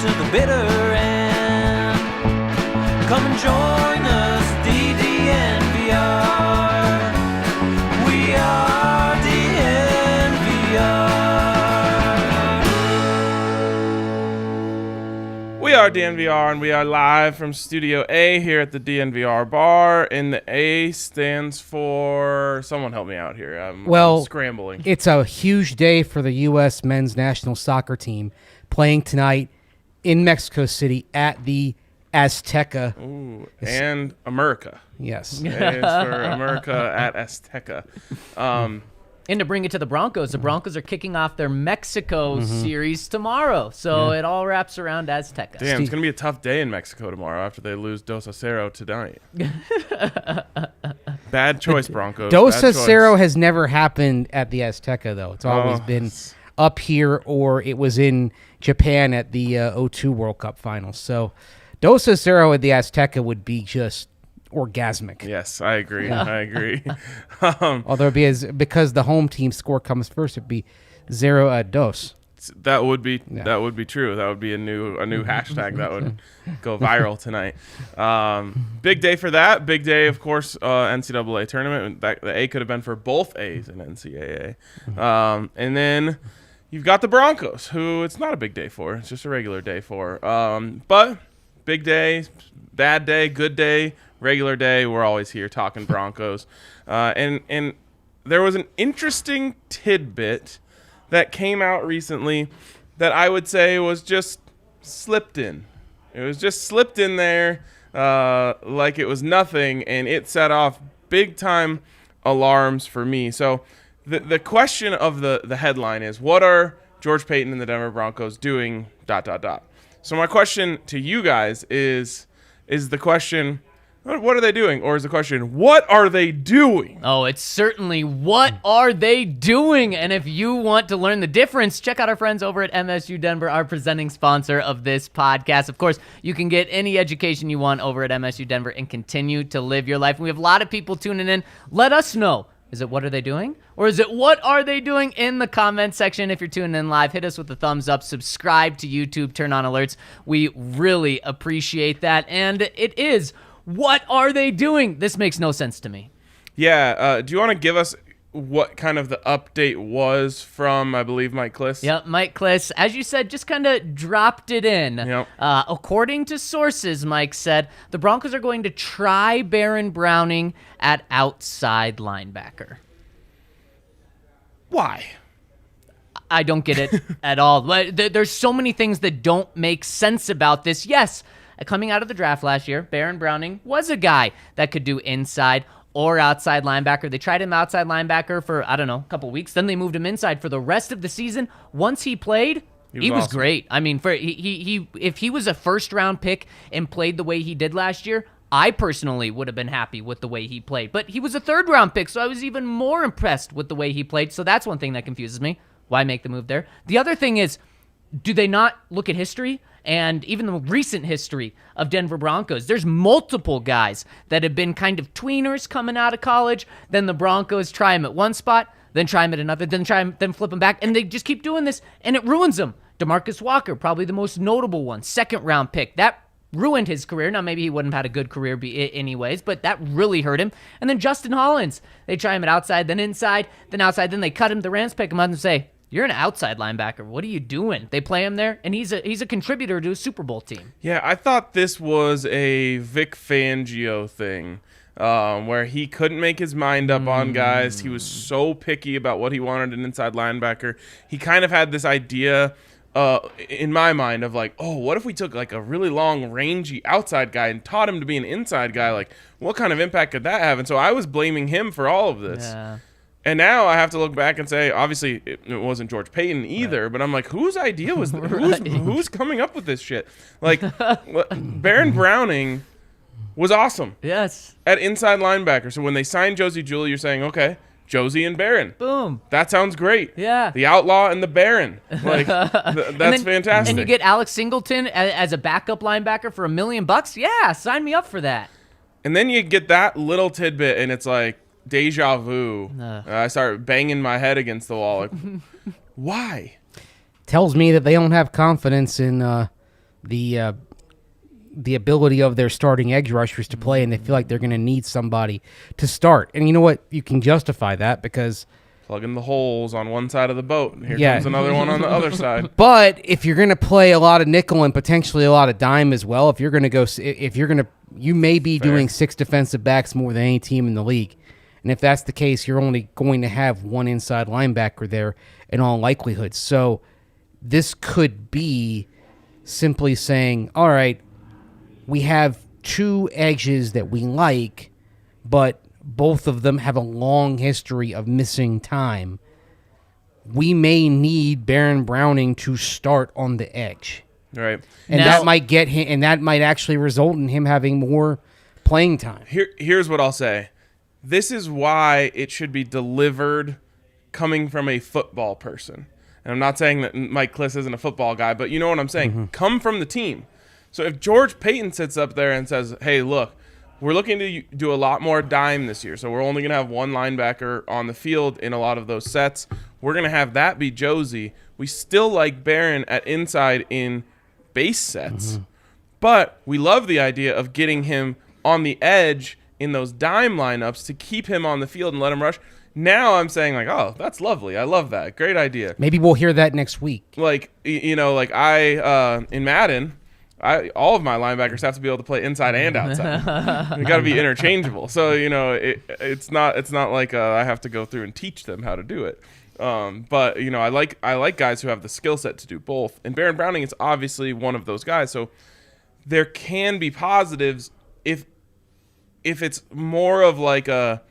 to the bitter end. Come and join us, DNVR. We are DNVR. We are DNVR, and we are live from Studio A here at the DNVR Bar. And the A stands for... Someone help me out here. I'm scrambling. It's a huge day for the U.S. men's national soccer team playing tonight in Mexico City at the Azteca. Ooh, and America. Yes. A is for America at Azteca. And to bring it to the Broncos are kicking off their Mexico series tomorrow. So it all wraps around Azteca. Damn, it's going to be a tough day in Mexico tomorrow after they lose 2-0 tonight. Bad choice, Broncos. 2-0 has never happened at the Azteca, though. It's always been up here, or it was in Japan at the 2002 World Cup Finals. So 2-0 at the Azteca would be just orgasmic. Yes, I agree. Yeah. I agree. Although because the home team score comes first, it'd be 0-2. That would be true. That would be a new hashtag that would go viral tonight. Big day for that. Big day, of course, NCAA tournament. The A could have been for both A's in NCAA. And then you've got the Broncos, who it's not a big day for. It's just a regular day for. But big day, bad day, good day, regular day. We're always here talking Broncos. And there was an interesting tidbit that came out recently that I would say was just slipped in. It was just slipped in there like it was nothing, and it set off big-time alarms for me. So the question of the headline is, what are George Paton and the Denver Broncos doing, ... So my question to you guys is the question, what are they doing? Or is the question, what are they doing? Oh, it's certainly what are they doing? And if you want to learn the difference, check out our friends over at MSU Denver, our presenting sponsor of this podcast. Of course, you can get any education you want over at MSU Denver and continue to live your life. And we have a lot of people tuning in. Let us know. Is it what are they doing? Or is it what are they doing in the comment section? If you're tuning in live, hit us with a thumbs up, subscribe to YouTube, turn on alerts. We really appreciate that. And it is, what are they doing? This makes no sense to me. Yeah, do you want to give us what kind of the update was from, I believe, Mike Kliss? Yep, Mike Kliss, as you said, just kind of dropped it in. Yep. According to sources, Mike said, the Broncos are going to try Baron Browning at outside linebacker. Why? I don't get it at all. There's so many things that don't make sense about this. Yes, coming out of the draft last year, Baron Browning was a guy that could do inside or outside linebacker. They tried him outside linebacker for, a couple weeks. Then they moved him inside for the rest of the season. Once he played, he was awesome. great. I mean, if he was a first-round pick and played the way he did last year, I personally would have been happy with the way he played. But he was a third-round pick, so I was even more impressed with the way he played. So that's one thing that confuses me. Why make the move there? The other thing is, do they not look at history? And even the recent history of Denver Broncos. There's multiple guys that have been kind of tweeners coming out of college. Then the Broncos try him at one spot, then try him at another, then flip him back. And they just keep doing this, and it ruins them. DeMarcus Walker, probably the most notable one, second-round pick. That ruined his career. Now, maybe he wouldn't have had a good career anyways, but that really hurt him. And then Justin Hollins. They try him at outside, then inside, then outside. Then they cut him. The Rams pick him up and say, you're an outside linebacker. What are you doing? They play him there, and he's a contributor to a Super Bowl team. Yeah, I thought this was a Vic Fangio thing, where he couldn't make his mind up on guys. He was so picky about what he wanted an inside linebacker. He kind of had this idea in my mind of like, oh, what if we took like a really long, rangy outside guy and taught him to be an inside guy? Like, what kind of impact could that have? And so I was blaming him for all of this. Yeah. And now I have to look back and say, obviously, it wasn't George Paton either, right. But I'm like, whose idea was this? Who's coming up with this shit? Like, Baron Browning was awesome. Yes. At inside linebacker. So when they signed Josie Jewell, you're saying, okay, Josie and Baron. Boom. That sounds great. Yeah. The Outlaw and the Baron. Like, that's fantastic. And you get Alex Singleton as a backup linebacker for $1 million? Yeah, sign me up for that. And then you get that little tidbit, and it's like, deja vu. I start banging my head against the wall. Like, why? Tells me that they don't have confidence in the ability of their starting edge rushers to play, and they feel like they're going to need somebody to start. And you know what? You can justify that because Plugging the holes on one side of the boat. Here Yeah. comes another one on the other side. But if you're going to play a lot of nickel and potentially a lot of dime as well, you may be doing 6 defensive backs more than any team in the league. And if that's the case, you're only going to have one inside linebacker there in all likelihood. So this could be simply saying, all right, we have 2 edges that we like, but both of them have a long history of missing time. We may need Baron Browning to start on the edge. Right. And Now- that might get him, and that might actually result in him having more playing time. Here's what I'll say. This is why it should be delivered coming from a football person. And I'm not saying that Mike Kliss isn't a football guy, but you know what I'm saying. Come from the team. So if George Paton sits up there and says, hey, look, we're looking to do a lot more dime this year, so we're only going to have one linebacker on the field in a lot of those sets. We're going to have that be Josie. We still like Barron at inside in base sets, but we love the idea of getting him on the edge in those dime lineups to keep him on the field and let him rush. Now I'm saying, like, oh, that's lovely. I love that. Great idea. Maybe we'll hear that next week. Like, in Madden, all of my linebackers have to be able to play inside and outside. They got to be interchangeable. So it's not like I have to go through and teach them how to do it. But I like guys who have the skill set to do both. And Baron Browning is obviously one of those guys. So there can be positives if it's more of like a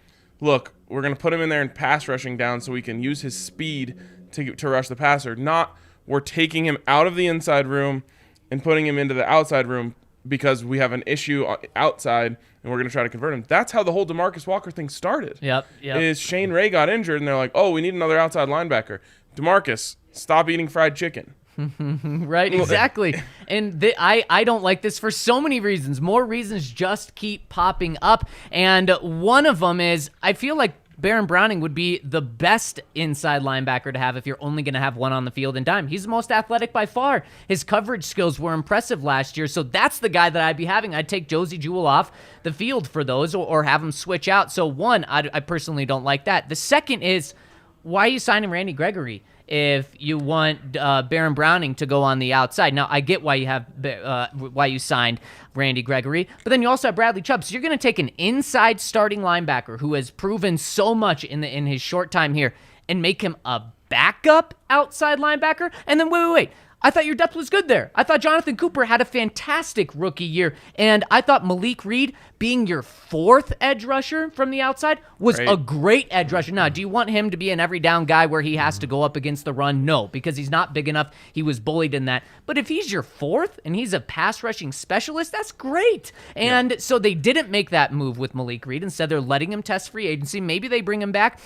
look. We're going to put him in there and pass rushing down so we can use his speed to rush the passer. Not we're taking him out of the inside room and putting him into the outside room because we have an issue outside and we're going to try to convert him. That's how the whole DeMarcus Walker thing started. Yep. Is Shane Ray got injured and they're like, oh, we need another outside linebacker. DeMarcus, stop eating fried chicken. Right, exactly. And I don't like this for so many reasons. More reasons just keep popping up. And one of them is I feel like Baron Browning would be the best inside linebacker to have if you're only going to have one on the field in dime. He's the most athletic by far. His coverage skills were impressive last year, so that's the guy that I'd be having. I'd take Josie Jewell off the field for those or have him switch out. So one, I personally don't like that. The second is, why are you signing Randy Gregory if you want Baron Browning to go on the outside? Now, I get why you signed Randy Gregory, but then you also have Bradley Chubb. So you're going to take an inside starting linebacker who has proven so much in his short time here and make him a backup outside linebacker? And then wait. I thought your depth was good there. I thought Jonathan Cooper had a fantastic rookie year, and I thought Malik Reed being your 4th edge rusher from the outside was a great edge rusher. Now, do you want him to be an every down guy where he has to go up against the run? No, because he's not big enough. He was bullied in that. But if he's your 4th and he's a pass rushing specialist, that's great. And so they didn't make that move with Malik Reed. Instead, they're letting him test free agency. Maybe they bring him back.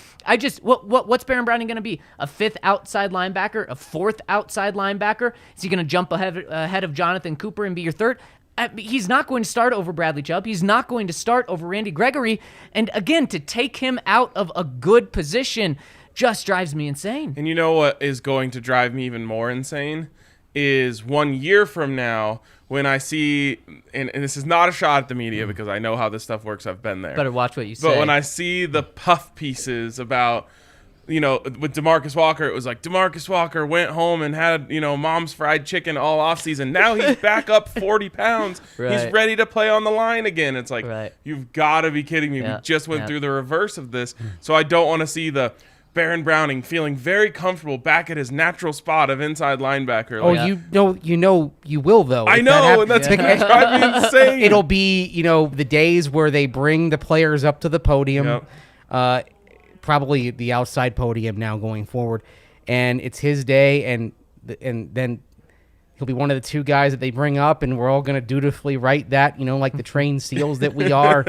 What's Baron Browning going to be? A 5th outside linebacker? A 4th outside linebacker? Is he going to jump ahead of Jonathan Cooper and be your 3rd? He's not going to start over Bradley Chubb. He's not going to start over Randy Gregory. And again, to take him out of a good position just drives me insane. And you know what is going to drive me even more insane is 1 year from now when I see, and this is not a shot at the media because I know how this stuff works. I've been there. Better watch what you say. But when I see the puff pieces about, with DeMarcus Walker, it was like DeMarcus Walker went home and had, mom's fried chicken all offseason. Now he's back up 40 pounds. Right. He's ready to play on the line again. It's like, You've got to be kidding me. Yeah. We just went through the reverse of this. So I don't want to see the Baron Browning feeling very comfortable back at his natural spot of inside linebacker. You will, though. I know, and that's going to drive me insane. It'll be, the days where they bring the players up to the podium. Yep. Probably the outside podium now going forward, and it's his day, and then he'll be one of the 2 guys that they bring up, and we're all going to dutifully write that, like the trained seals that we are.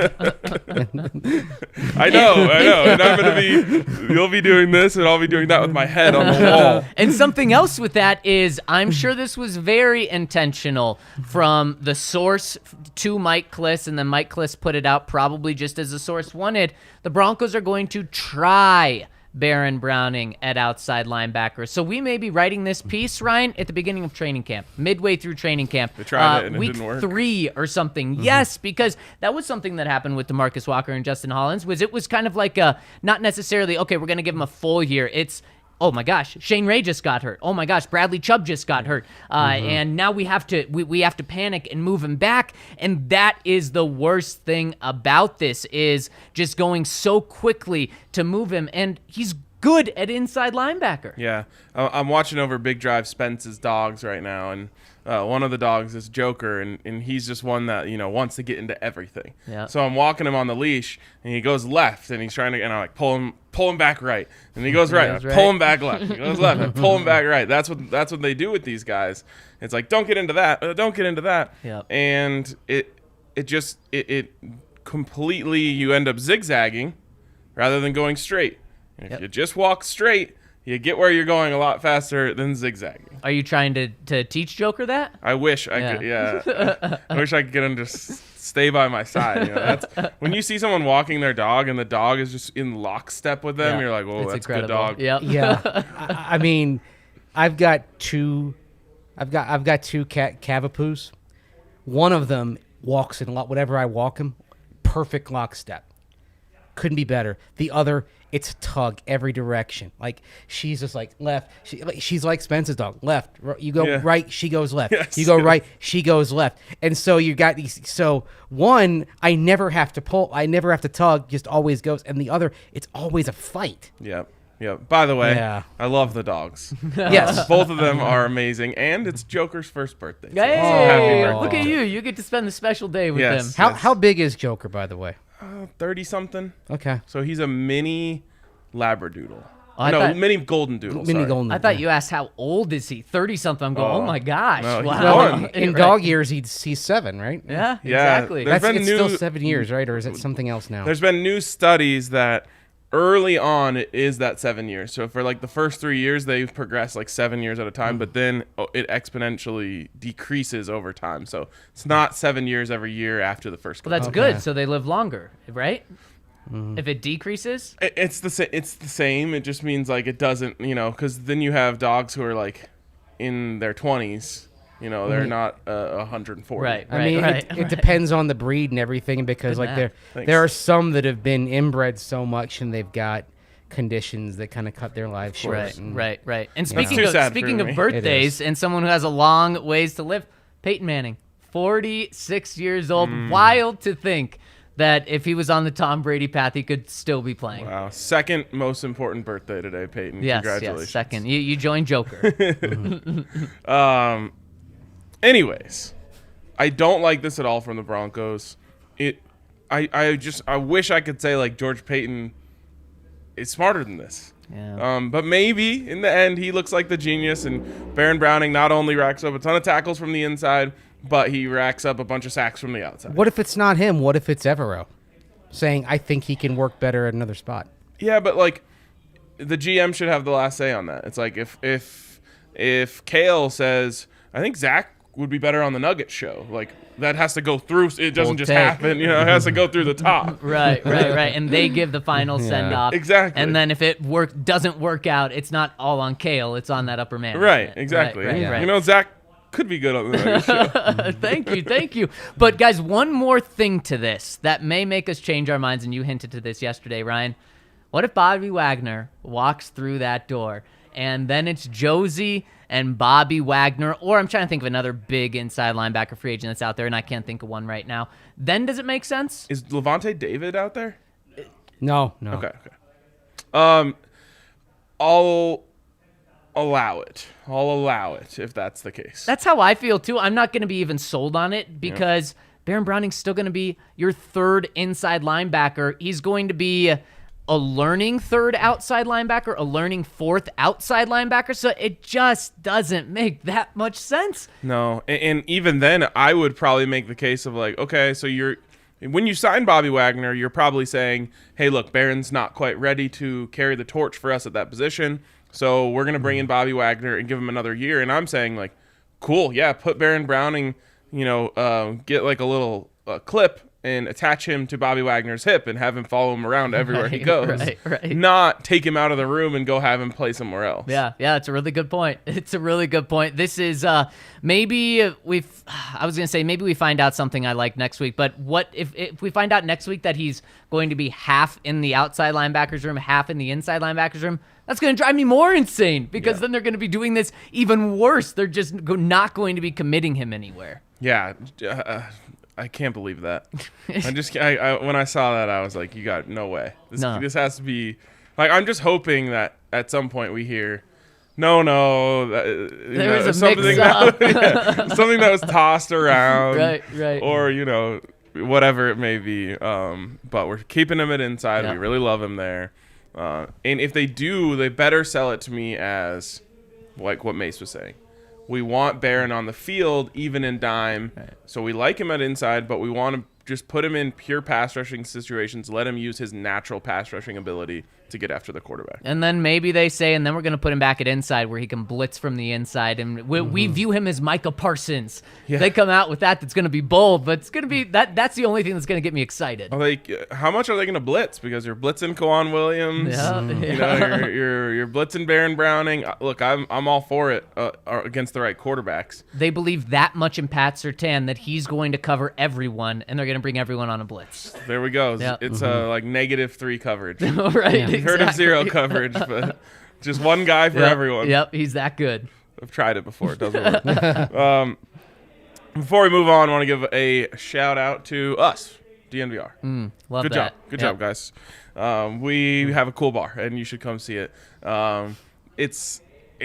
I know, and I'm going to be, you'll be doing this, and I'll be doing that with my head on the wall. And something else with that is I'm sure this was very intentional from the source to Mike Kliss, and then Mike Kliss put it out probably just as the source wanted. The Broncos are going to try Baron Browning at outside linebacker. So we may be writing this piece, Ryan, at the beginning of training camp, midway through training camp. They tried it and it week didn't work. 3 or something. Yes, because that was something that happened with DeMarcus Walker and Justin Hollins, was it was kind of like not necessarily, okay, we're going to give him a full year. It's, oh my gosh, Shane Ray just got hurt. Oh my gosh, Bradley Chubb just got hurt. And now we have to panic and move him back. And that is the worst thing about this, is just going so quickly to move him. And he's good at inside linebacker. Yeah. I'm watching over Big Drive Spence's dogs right now, and one of the dogs is Joker, and he's just one that, wants to get into everything. Yeah. So I'm walking him on the leash, and he goes left, and he's trying to, and I like pull him back right, and he goes right, I pull him back left, he goes left, I pull him back right. That's what they do with these guys. It's like, don't get into that, don't get into that. Yep. And it completely, you end up zigzagging rather than going straight. And if you just walk straight, you get where you're going a lot faster than zigzagging. Are you trying to teach Joker that? I wish I could. Yeah, I wish I could get him to stay by my side. That's when you see someone walking their dog and the dog is just in lockstep with them. Yeah. You're like, "Whoa, It's that's incredible. a good dog." Yep. Yeah, I mean, I've got two Cavapoos. One of them walks in whatever I walk him, perfect lockstep. Couldn't be better. The other, it's a tug every direction. Like, she's just like left. She's like Spence's dog. Left. You go right, she goes left. Yes. You go right, she goes left. And so you got these. So one, I never have to pull. I never have to tug. Just always goes. And the other, it's always a fight. Yep. By the way, Yeah. I love the dogs. Yes. Both of them are amazing, and it's Joker's first birthday. So Hey, happy birthday. look at you. You get to spend the special day with Yes. him. How big is Joker, by the way? 30-something. Okay. So he's a mini Labradoodle. I No, thought- mini Golden Doodle. Mini sorry. golden. I thought you asked how old is he? 30-something. I'm going, oh my gosh. no, he's Wow. one. In Right. dog years, he's 7, right? Yeah, Yeah, exactly. there's been It's still new- 7 years, right? Or is it something else now? There's been new studies that early on it is that 7 years. So for like the first 3 years, they've progressed like 7 years at a time, but then it exponentially decreases over time. So it's not 7 years every year after the first. Well, that's Okay. good. So they live longer, right? If it decreases, It's the same. It just means like it doesn't, because then you have dogs who are like in their 20s. They're not 140. right? I mean, it depends on the breed and everything, because Good like math. there are some that have been inbred so much and they've got conditions that kind of cut their lives short. Right, and- right. And That's speaking too of sad for speaking me. of birthdays It and someone who has a long ways to live, Peyton Manning, 46 years old. Wild to think that if he was on the Tom Brady path, he could still be playing. Wow. Second most important birthday today, Peyton. Yes, Congratulations. yes. Second, you joined Joker. Anyways, I don't like this at all from the Broncos. I wish I could say like George Paton is smarter than this. Yeah. But maybe in the end he looks like the genius, and Baron Browning not only racks up a ton of tackles from the inside, but he racks up a bunch of sacks from the outside. What if it's not him? What if it's Evero saying, I think he can work better at another spot? Yeah, but like the GM should have the last say on that. It's like if Kale says, I think Zach would be better on the Nuggets show, like that has to go through. It doesn't Bold just take. happen, it has to go through the top. Right. And they give the final send off. Exactly. And then if it doesn't work out, it's not all on Kale. It's on that upper management. Right, exactly. Right. Zach could be good on the Nuggets show. Thank you. But guys, one more thing to this that may make us change our minds, and you hinted to this yesterday, Ryan. What if Bobby Wagner walks through that door, and then it's Josie and Bobby Wagner, or I'm trying to think of another big inside linebacker free agent that's out there, and I can't think of one right now. Then does it make sense? Is Levante David out there? No. Okay. I'll allow it. I'll allow it if that's the case. That's how I feel too. I'm not going to be even sold on it because Baron Browning's still going to be your third inside linebacker. He's going to be a learning third outside linebacker, a learning fourth outside linebacker. So it just doesn't make that much sense. No, and even then, I would probably make the case of like, okay, so when you sign Bobby Wagner, you're probably saying, hey, look, Barron's not quite ready to carry the torch for us at that position, so we're going to bring in Bobby Wagner and give him another year. And I'm saying, like, cool, yeah, put Baron Browning, get like a little clip and attach him to Bobby Wagner's hip and have him follow him around everywhere he goes. Right. Not take him out of the room and go have him play somewhere else. Yeah, it's a really good point. It's a really good point. This is maybe I was going to say maybe we find out something I like next week, but what if we find out next week that he's going to be half in the outside linebackers room, half in the inside linebackers room? That's going to drive me more insane because then they're going to be doing this even worse. They're just not going to be committing him anywhere. Yeah, I can't believe that. I when I saw that, I was like, you got no way. This has to be like, I'm just hoping that at some point we hear, no, there was a something mix-up. something that was tossed around, right, or whatever it may be. But we're keeping him at inside. Yeah. We really love him there. And if they do, they better sell it to me as like what Mace was saying. We want Barron on the field, even in dime. Right. So we like him at inside, but we want to just put him in pure pass rushing situations, let him use his natural pass rushing ability to get after the quarterback. And then maybe they say, and then we're going to put him back at inside where he can blitz from the inside. And we view him as Micah Parsons. Yeah. They come out with that's going to be bold, but it's going to be that's the only thing that's going to get me excited. Like, how much are they going to blitz? Because you're blitzing Kwan Williams. You're blitzing Baron Browning. Look, I'm all for it against the right quarterbacks. They believe that much in Pat Surtain that he's going to cover everyone, and they're going to bring everyone on a blitz. There we go. Yep. It's like -3 coverage. Right. Yeah. Heard of 0 coverage, but just one guy for everyone. Yep, he's that good. I've tried it before. It doesn't work. Before we move on, I want to give a shout out to us, DNVR. Love Good that. job. Good job, guys. We have a cool bar, and you should come see it. It's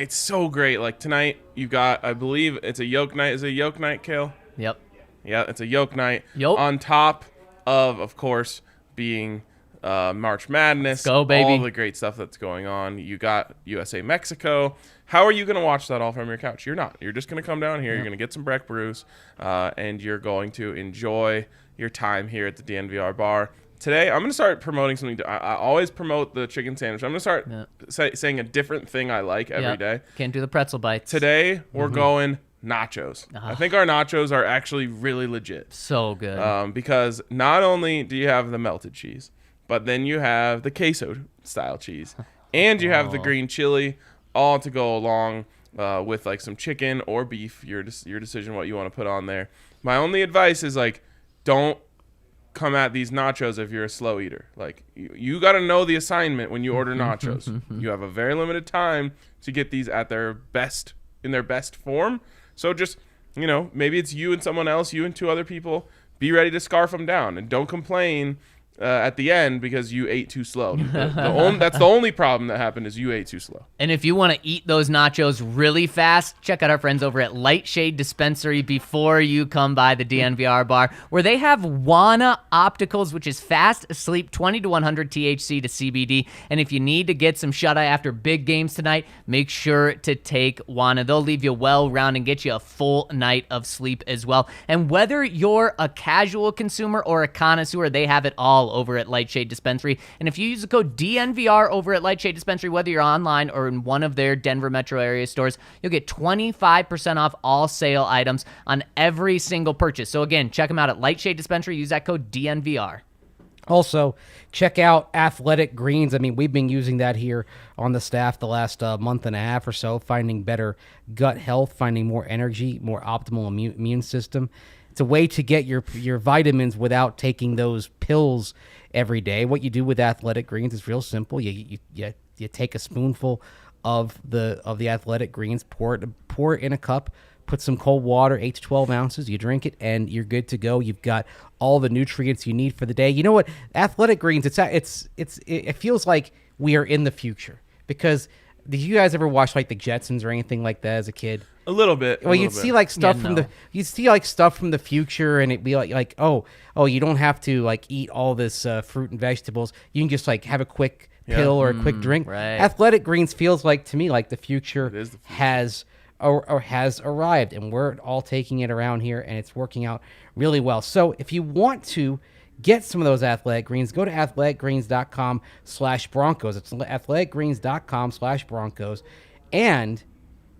so great. Like tonight, you got, I believe it's a yolk night. Is it a yolk night, Kale? Yep. Yeah, it's a yolk night. Yep. On top of course, being March Madness, go, baby. All the great stuff that's going on. You got USA Mexico. How are you going to watch that all from your couch? You're not. You're just going to come down here. You're going to get some Breck brews, and you're going to enjoy your time here at the DNVR bar. Today, I'm going to start promoting something. I always promote the chicken sandwich. I'm going to start saying a different thing I like every day. Can't do the pretzel bites. Today, we're going nachos. I think our nachos are actually really legit. So good. Because not only do you have the melted cheese, but then you have the queso style cheese, and you have the green chili, all to go along with like some chicken or beef. Your decision what you want to put on there. My only advice is like, don't come at these nachos if you're a slow eater. Like you got to know the assignment when you order nachos. You have a very limited time to get these at their best in their best form. So just maybe it's you and someone else, you and 2 other people. Be ready to scarf them down and don't complain at the end because you ate too slow. That's the only problem that happened is you ate too slow. And if you want to eat those nachos really fast, check out our friends over at Lightshade Dispensary before you come by the DNVR bar, where they have Wana Opticals, which is fast asleep, 20 to 100 THC to CBD. And if you need to get some shut-eye after big games tonight, make sure to take Wana. They'll leave you well-round and get you a full night of sleep as well. And whether you're a casual consumer or a connoisseur, they have it all over at Lightshade Dispensary. And if you use the code DNVR over at Lightshade Dispensary, whether you're online or in one of their Denver metro area stores, you'll get 25% off all sale items on every single purchase. So again, check them out at Lightshade Dispensary. Use that code DNVR. Also, check out Athletic Greens. I mean, we've been using that here on the staff the last month and a half or so, finding better gut health, finding more energy, more optimal immune system. It's a way to get your vitamins without taking those pills every day. What you do with Athletic Greens is real simple. You take a spoonful of the Athletic Greens, pour it in a cup, put some cold water, 8 to 12 ounces. You drink it, and you're good to go. You've got all the nutrients you need for the day. You know what? Athletic Greens. It feels like we are in the future because. Did you guys ever watch like the Jetsons or anything like that as a kid? A little bit. Well, you'd see like stuff stuff from the future, and it'd be like oh, you don't have to like eat all this fruit and vegetables. You can just like have a quick pill or a quick drink. Right. Athletic Greens feels like to me like the future has arrived, and we're all taking it around here, and it's working out really well. So if you want to get some of those Athletic Greens, go to athleticgreens.com/Broncos. It's athleticgreens.com/Broncos. And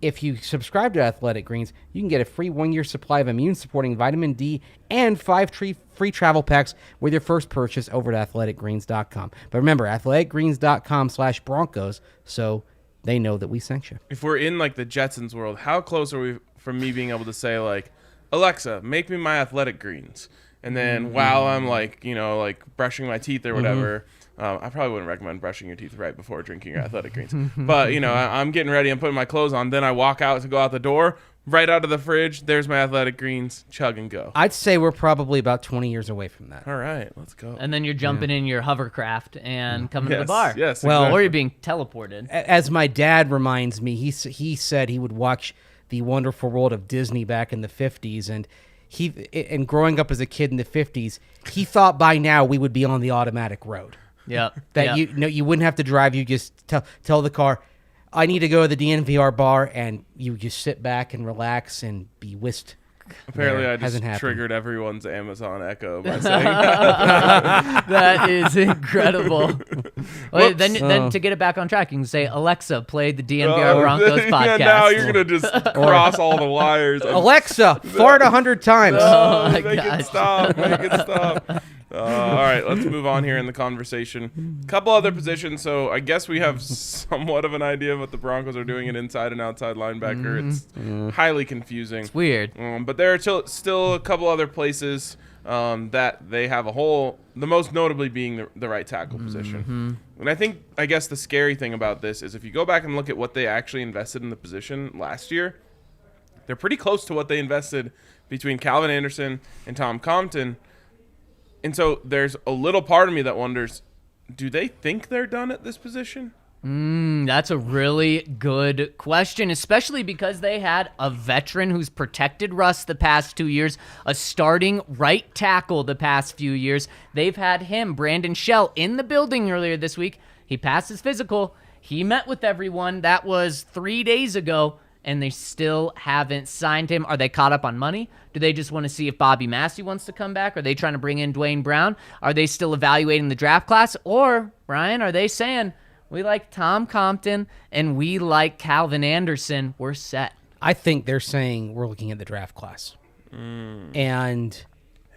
if you subscribe to Athletic Greens, you can get a free 1-year supply of immune-supporting vitamin D and 5 free travel packs with your first purchase over at athleticgreens.com. But remember, athleticgreens.com/Broncos, so they know that we sent you. If we're in like the Jetsons world, how close are we from me being able to say like, Alexa, make me my Athletic Greens? And then while I'm like, like brushing my teeth or whatever, I probably wouldn't recommend brushing your teeth right before drinking your Athletic Greens. But, I'm getting ready. I'm putting my clothes on. Then I walk out to go out the door. Right out of the fridge, there's my Athletic Greens. Chug and go. I'd say we're probably about 20 years away from that. All right, let's go. And then you're jumping in your hovercraft and coming to the bar. Yes, Well, exactly. Or you're being teleported. As my dad reminds me, he said he would watch The Wonderful World of Disney back in the 50s, and growing up as a kid in the 50s, he thought by now we would be on the automatic road. Yep. That you wouldn't have to drive. You just tell the car, I need to go to the DNVR bar, and you just sit back and relax and be whisked. Apparently, there. I just Hasn't happened. triggered everyone's Amazon Echo by saying that. That is incredible. Wait, then Oh. to get it back on track, you can say, Alexa, play the DNVR Broncos Yeah, podcast. now you're going to just cross all the wires. Alexa, fart 100 times. Oh, my Make gosh. it stop. Make it stop. All right, let's move on here in the conversation. A couple other positions. So I guess we have somewhat of an idea of what the Broncos are doing at inside and outside linebacker. It's highly confusing. It's weird. But there are still a couple other places that they have a hole, the most notably being the right tackle position. And I guess the scary thing about this is if you go back and look at what they actually invested in the position last year, they're pretty close to what they invested between Calvin Anderson and Tom Compton. And so there's a little part of me that wonders, do they think they're done at this position? That's a really good question, especially because they had a veteran who's protected Russ the past 2 years, a starting right tackle the past few years. They've had him, Brandon Shell, in the building earlier this week. He passed his physical. He met with everyone. That was 3 days ago, and they still haven't signed him. Are they caught up on money? Do they just want to see if Bobby Massey wants to come back? Are they trying to bring in Dwayne Brown? Are they still evaluating the draft class? Or, Brian, are they saying, we like Tom Compton and we like Calvin Anderson, we're set? I think they're saying we're looking at the draft class. And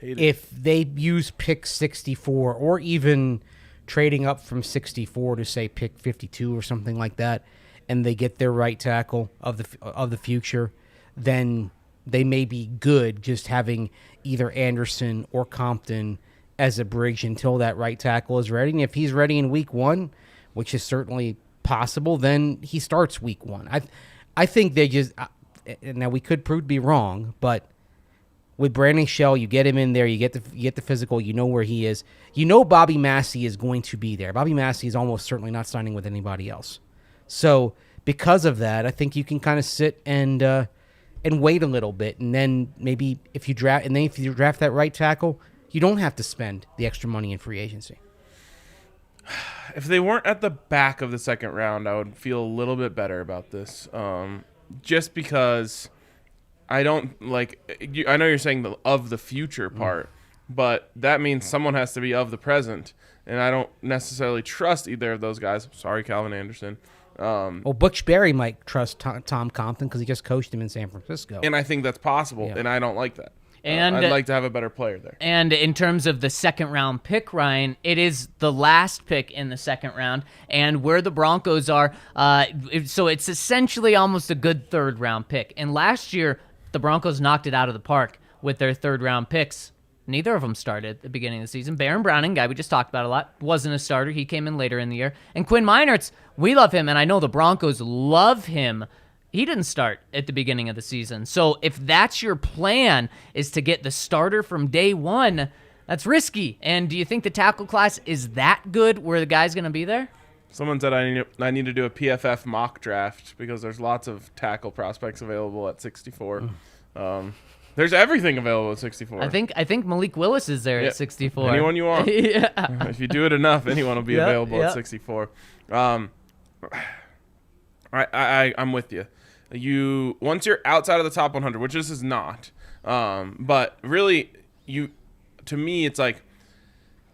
if they use pick 64 or even trading up from 64 to, say, pick 52 or something like that, and they get their right tackle of the future, then they may be good just having either Anderson or Compton as a bridge until that right tackle is ready. And if he's ready in week 1, which is certainly possible, then he starts week 1. I think they just now we could prove to be wrong, but with Brandon Shell, you get him in there, you get the physical, you know where he is. You know Bobby Massey is going to be there. Bobby Massey is almost certainly not signing with anybody else. So because of that, I think you can kind of sit and wait a little bit, and then maybe if you draft that right tackle, you don't have to spend the extra money in free agency. If they weren't at the back of the second round, I would feel a little bit better about this. Just because I don't like. I know you're saying of the future part, but that means someone has to be of the present, and I don't necessarily trust either of those guys. Sorry, Calvin Anderson. Well, Butch Berry might trust Tom Compton because he just coached him in San Francisco. And I think that's possible, and I don't like that. And I'd like to have a better player there. And in terms of the second round pick, Ryan, it is the last pick in the second round, and where the Broncos are, so it's essentially almost a good third round pick. And last year, the Broncos knocked it out of the park with their third round picks. Neither of them started at the beginning of the season. Baron Browning, guy we just talked about a lot, wasn't a starter. He came in later in the year. And Quinn Meinertz, we love him, and I know the Broncos love him. He didn't start at the beginning of the season. So if that's your plan, is to get the starter from day one, that's risky. And do you think the tackle class is that good where the guy's going to be there? Someone said I need to do a PFF mock draft because there's lots of tackle prospects available at 64. There's everything available at 64. I think Malik Willis is there at 64. Anyone you want. Yeah. If you do it enough, anyone will be available at 64. I'm with you. Once you're outside of the top 100, which this is not, but really, to me, it's like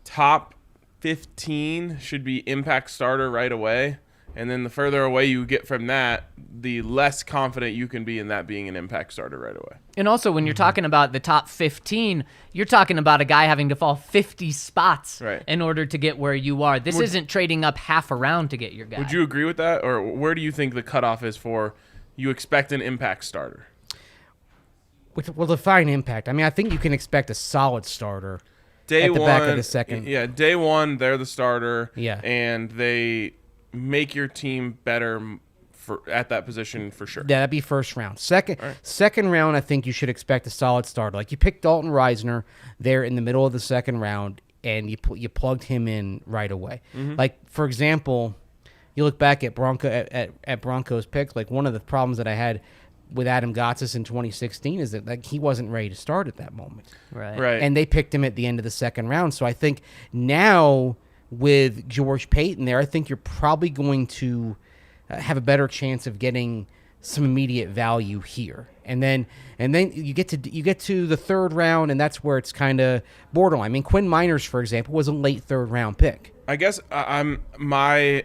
top 15 should be impact starter right away, And then the further away you get from that, the less confident you can be in that being an impact starter right away. And also, when you're talking about the top 15, you're talking about a guy having to fall 50 spots in order to get where you are. This isn't trading up half a round to get your guy. Would you agree with that? Or where do you think the cutoff is for you expect an impact starter? Well, define impact. I mean, I think you can expect a solid starter Day at the one, back of the second. Yeah, day one, they're the starter. Yeah. And they make your team better at that position for sure. Yeah, that'd be first round. Second round, I think you should expect a solid starter. Like you picked Dalton Reisner there in the middle of the second round, and you plugged him in right away. Like for example, you look back at Broncos picks. Like one of the problems that I had with Adam Gotsis in 2016 is that like he wasn't ready to start at that moment. Right. And they picked him at the end of the second round. So I think now with George Paton there, I think you're probably going to have a better chance of getting some immediate value here. And then you get to the third round, and that's where it's kind of borderline. I mean, Quinn Miners, for example, was a late third round pick. I guess my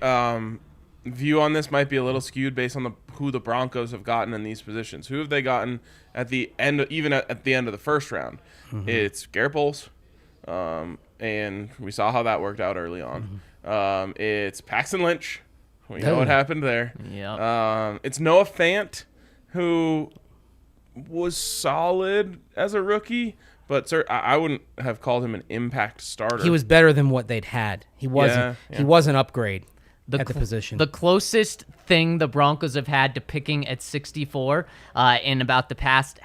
view on this might be a little skewed based on who the Broncos have gotten in these positions. Who have they gotten at the end, even at the end of the first round? It's Garrett Bowles, and we saw how that worked out early on. It's Paxton Lynch. We know what happened there. Yeah. It's Noah Fant, who was solid as a rookie, but I wouldn't have called him an impact starter. He was better than what they'd had. He wasn't. Yeah. He was an upgrade at the position. The closest thing the Broncos have had to picking at 64 in about the past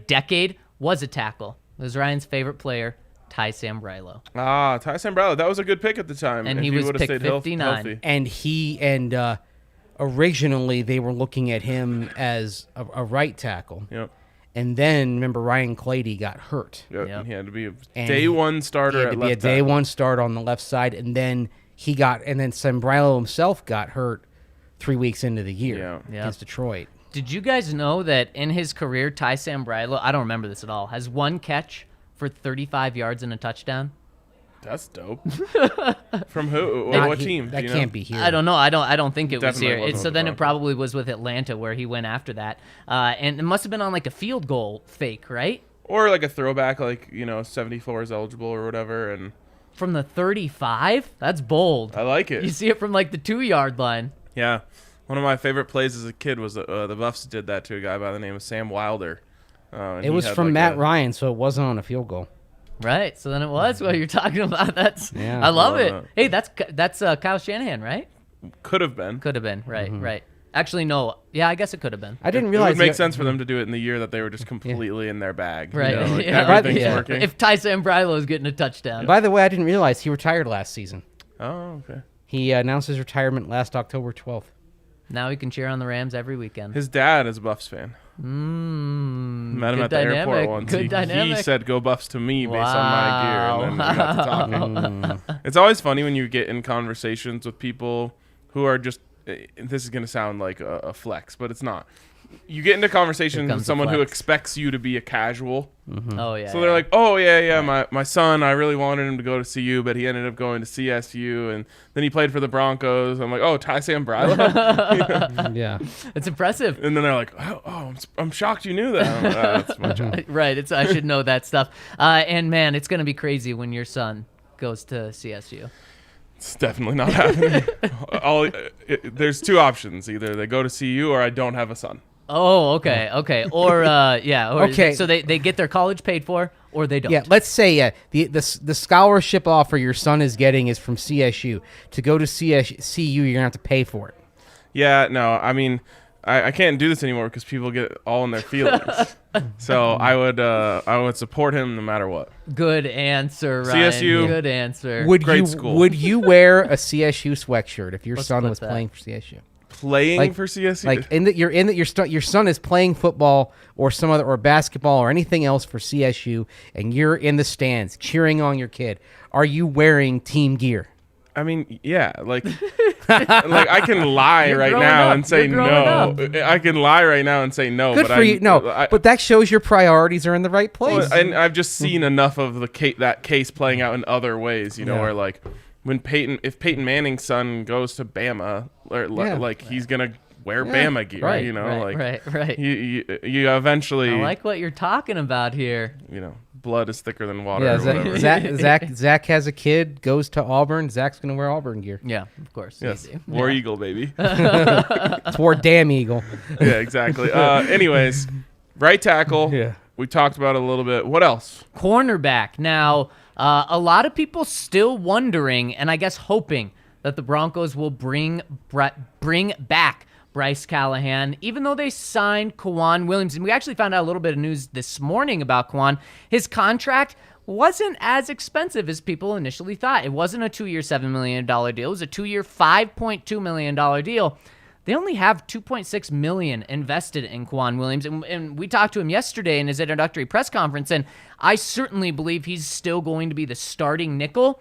decade was a tackle. It was Ryan's favorite player, Ty Sambrailo. Ty Sambrailo. That was a good pick at the time. And he was picked 59. And originally they were looking at him as a right tackle. Yep. And then remember Ryan Clady got hurt. Yep. He had to be a day one starter at left. He had to be a day one starter on the left side, and then Sambrailo himself got hurt 3 weeks into the year against Detroit. Did you guys know that in his career, Ty Sambrailo, I don't remember this at all, has one catch for 35 yards and a touchdown? That's dope. From who? What team? That can't be here. I don't know. I don't think it was here. It probably was with Atlanta where he went after that. And it must have been on like a field goal fake, right? Or like a throwback, 74 is eligible or whatever. And from the 35? That's bold. I like it. You see it from like the 2-yard line. Yeah. One of my favorite plays as a kid was the Buffs did that to a guy by the name of Sam Wilder. It was from Matt Ryan, so it wasn't on a field goal. Right. So then it was what you're talking about. I love it. Hey, that's Kyle Shanahan, right? Could have been. Right. Right. Actually, no. Yeah, I guess it could have been. I didn't realize it would make sense for them to do it in the year that they were just completely in their bag. Right. Everything's working. If Ty Sambrailo is getting a touchdown. By the way, I didn't realize he retired last season. Oh, okay. He announced his retirement last October 12th. Now he can cheer on the Rams every weekend. His dad is a Buffs fan. Met him at the airport once. He said, "Go Buffs" to me based on my gear, and then we got to talking. It's always funny when you get in conversations with people who are just. This is going to sound like a flex, but it's not. You get into conversations with someone who expects you to be a casual. Oh yeah. So they're like, "Oh yeah. My son, I really wanted him to go to CU, but he ended up going to CSU, and then he played for the Broncos." I'm like, "Oh, Ty Sambrailo." Yeah, it's impressive. And then they're like, "Oh, I'm shocked you knew that." That's my job. Right. I should know that stuff. And man, it's gonna be crazy when your son goes to CSU. It's definitely not happening. There's two options: either they go to CU or I don't have a son. Oh, okay. Or okay. So they get their college paid for, or they don't. Yeah, let's say the scholarship offer your son is getting is from CSU. To go to CU, you're gonna have to pay for it. Yeah, no, I mean, I can't do this anymore because people get all in their feelings. So I would support him no matter what. Good answer, Ryan. CSU. Good answer. Great school. Would you wear a CSU sweatshirt if your son was playing for CSU? Playing for CSU, your son is playing football or basketball or anything else for CSU, and you're in the stands cheering on your kid. Are you wearing team gear? I mean, yeah, I can lie right now and say no. I can lie right now and say no. Good for you. No, but that shows your priorities are in the right place. Well, and I've just seen enough of that case playing out in other ways. Where if Peyton Manning's son goes to Bama, like he's gonna wear Bama gear. Right, you know, right. You eventually. I like what you're talking about here. You know, blood is thicker than water. Yeah, or whatever. Zach has a kid, goes to Auburn. Zach's gonna wear Auburn gear. Yeah, of course. Yes, Easy. War Eagle, baby. It's War Damn Eagle. Yeah, exactly. Anyways, right tackle. Yeah. We talked about it a little bit. What else? Cornerback. Now, a lot of people still wondering, and I guess hoping, that the Broncos will bring back Bryce Callahan, even though they signed Kwan Williams. And we actually found out a little bit of news this morning about Kwan. His contract wasn't as expensive as people initially thought. It wasn't a 2-year, $7 million deal. It was a 2-year, $5.2 million deal. They only have $2.6 million invested in Kwan Williams, and we talked to him yesterday in his introductory press conference, and I certainly believe he's still going to be the starting nickel.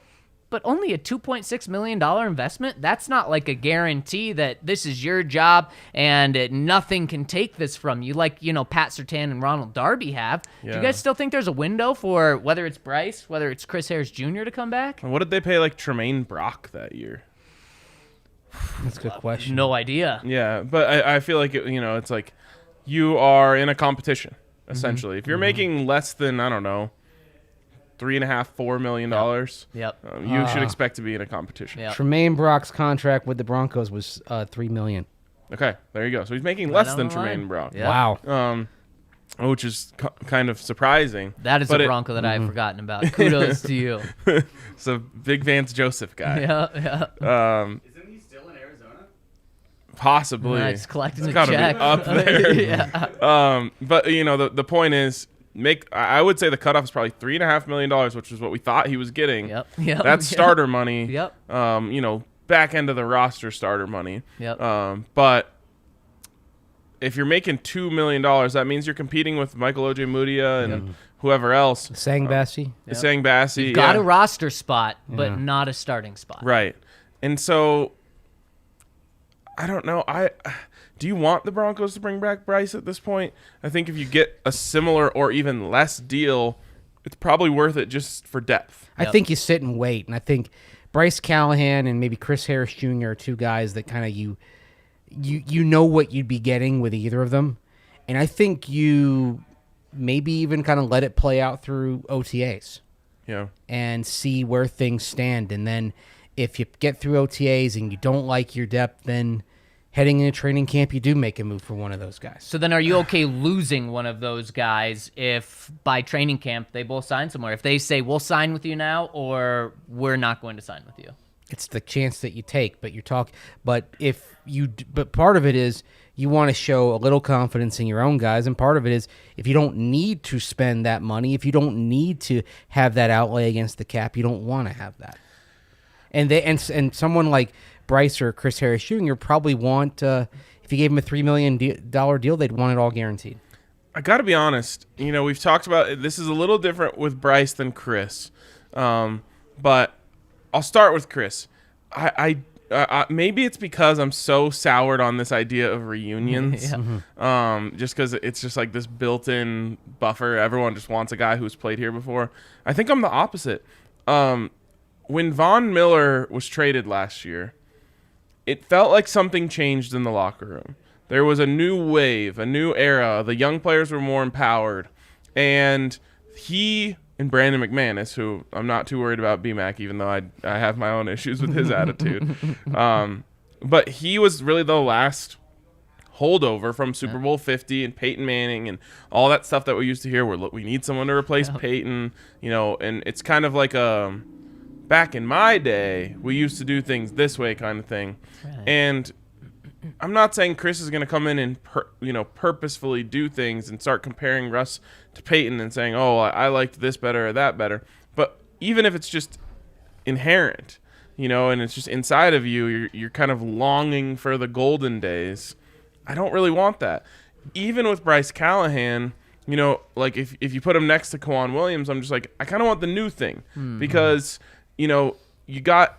But only a $2.6 million investment? That's not like a guarantee that this is your job and nothing can take this from you, like, Pat Surtain and Ronald Darby have. Yeah. Do you guys still think there's a window for whether it's Bryce, whether it's Chris Harris Jr. to come back? And what did they pay like Tremaine Brock that year? That's a good question. No idea. Yeah, but I feel like it's like you are in a competition essentially. If you're making less than, I don't know, $3.5-4 million, Yep. You should expect to be in a competition. Yep. Tremaine Brock's contract with the Broncos was $3 million. Okay, there you go. So he's making less on than the line. Tremaine Brock. Yeah. Wow. Which is kind of surprising. That is But a Bronco that I had forgotten about. Kudos to you. It's a big Vance Joseph guy. Yeah. Isn't he still in Arizona? Possibly. It's collecting the gotta be check. up there. Yeah. But the point is, I would say the cutoff is probably $3.5 million, which is what we thought he was getting. Yep. That's starter money. Yep. Back end of the roster starter money. Yep. But if you're making $2 million, that means you're competing with Michael Ojemudia and whoever else. Sang Bassi. Sang Bassi. Got a roster spot, but not a starting spot. Right. And so I don't know. Do you want the Broncos to bring back Bryce at this point? I think if you get a similar or even less deal, it's probably worth it just for depth. I think you sit and wait, and I think Bryce Callahan and maybe Chris Harris Jr. are two guys that kind of you know what you'd be getting with either of them, and I think you maybe even kind of let it play out through OTAs, and see where things stand, and then if you get through OTAs and you don't like your depth, then heading into training camp, you do make a move for one of those guys. So then are you okay losing one of those guys if by training camp they both sign somewhere? If they say, we'll sign with you now, or we're not going to sign with you? It's the chance that you take, but but part of it is you want to show a little confidence in your own guys, and part of it is if you don't need to spend that money, if you don't need to have that outlay against the cap, you don't want to have that. And someone like Bryce or Chris Harris Jr. probably want, if you gave him a $3 million deal, they'd want it all guaranteed. I got to be honest. We've talked about this is a little different with Bryce than Chris, but I'll start with Chris. I maybe it's because I'm so soured on this idea of reunions, just because it's just like this built-in buffer. Everyone just wants a guy who's played here before. I think I'm the opposite. When Von Miller was traded last year, it felt like something changed in the locker room. There was a new wave, a new era. The young players were more empowered. And he and Brandon McManus, who I'm not too worried about BMAC, even though I have my own issues with his attitude. But he was really the last holdover from Super Bowl 50 and Peyton Manning and all that stuff that we used to hear where, look, we need someone to replace Peyton, and it's kind of like a back in my day, we used to do things this way kind of thing. Right. And I'm not saying Chris is going to come in and purposefully do things and start comparing Russ to Peyton and saying, oh, I liked this better or that better. But even if it's just inherent, and it's just inside of you, you're kind of longing for the golden days. I don't really want that. Even with Bryce Callahan, like if you put him next to Kwan Williams, I'm just like, I kind of want the new thing because, you got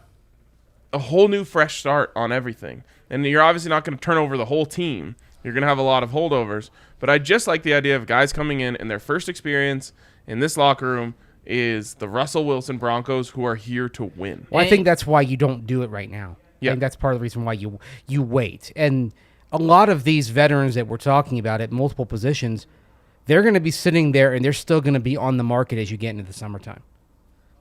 a whole new fresh start on everything. And you're obviously not going to turn over the whole team. You're going to have a lot of holdovers. But I just like the idea of guys coming in and their first experience in this locker room is the Russell Wilson Broncos who are here to win. Well, I think that's why you don't do it right now. I think that's part of the reason why you wait. And a lot of these veterans that we're talking about at multiple positions, they're going to be sitting there and they're still going to be on the market as you get into the summertime.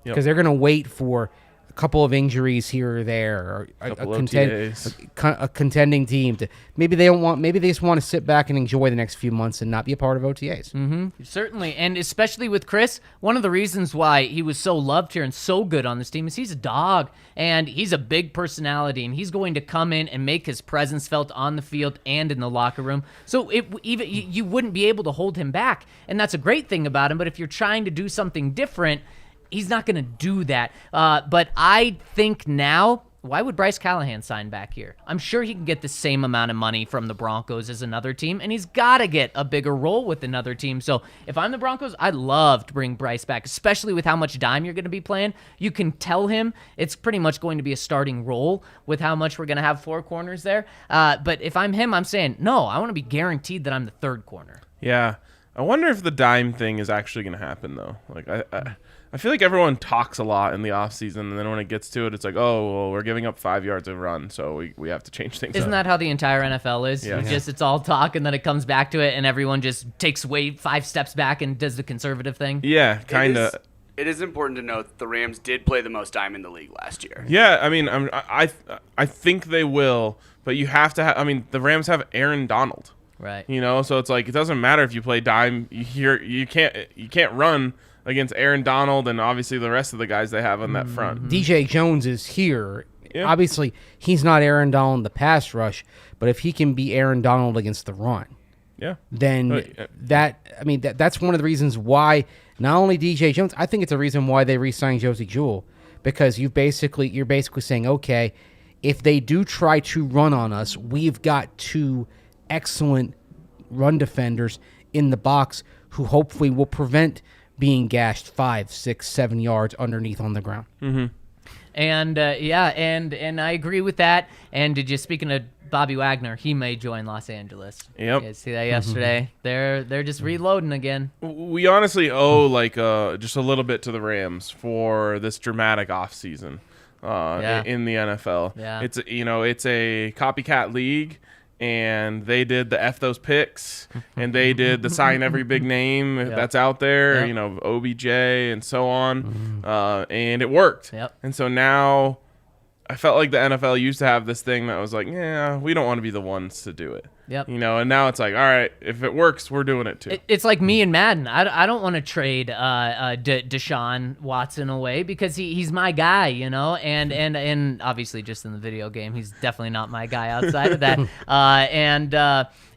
Because they're going to wait for a couple of injuries here or there, or a contending team to maybe they just want to sit back and enjoy the next few months and not be a part of OTAs. Mm-hmm. Certainly, and especially with Chris, one of the reasons why he was so loved here and so good on this team is he's a dog and he's a big personality, and he's going to come in and make his presence felt on the field and in the locker room. So you wouldn't be able to hold him back, and that's a great thing about him. But if you're trying to do something different, he's not going to do that. But I think now, why would Bryce Callahan sign back here? I'm sure he can get the same amount of money from the Broncos as another team, and he's got to get a bigger role with another team. So if I'm the Broncos, I'd love to bring Bryce back, especially with how much dime you're going to be playing. You can tell him it's pretty much going to be a starting role with how much we're going to have 4 corners there. But if I'm him, I'm saying, no, I want to be guaranteed that I'm the 3rd corner. Yeah. I wonder if the dime thing is actually going to happen, though. Like, I feel like everyone talks a lot in the offseason, and then when it gets to it, it's like, oh, well, we're giving up 5 yards of run, so we have to change things. Isn't that how the entire NFL is? Yeah. It's all talk, and then it comes back to it, and everyone just takes 5 steps back and does the conservative thing? Yeah, kind of. It is important to note that the Rams did play the most dime in the league last year. Yeah, I mean, I think they will, but you have to have – I mean, the Rams have Aaron Donald. Right. You know, so it's like it doesn't matter if you play dime. You can't run against Aaron Donald and obviously the rest of the guys they have on that front. DJ Jones is here. Yeah. Obviously, he's not Aaron Donald in the pass rush, but if he can be Aaron Donald against the run, then that's one of the reasons why not only DJ Jones, I think it's a reason why they re-signed Josie Jewell, because you're basically saying, okay, if they do try to run on us, we've got 2 excellent run defenders in the box who hopefully will prevent being gashed 5, 6, 7 yards underneath on the ground. Mm-hmm. And and I agree with that. And speaking of Bobby Wagner, he may join Los Angeles. Yep. You guys see that yesterday? They're just reloading again. We honestly owe just a little bit to the Rams for this dramatic offseason in the NFL. Yeah. It's a copycat league. And they did the F those picks, and they did the sign every big name that's out there, OBJ and so on, and it worked. Yep. And so now I felt like the NFL used to have this thing that was like, yeah, we don't want to be the ones to do it. Yep. And now it's like, all right, if it works, we're doing it too. It's like me and Madden. I don't want to trade Deshaun Watson away because he's my guy, and obviously just in the video game, he's definitely not my guy outside of that.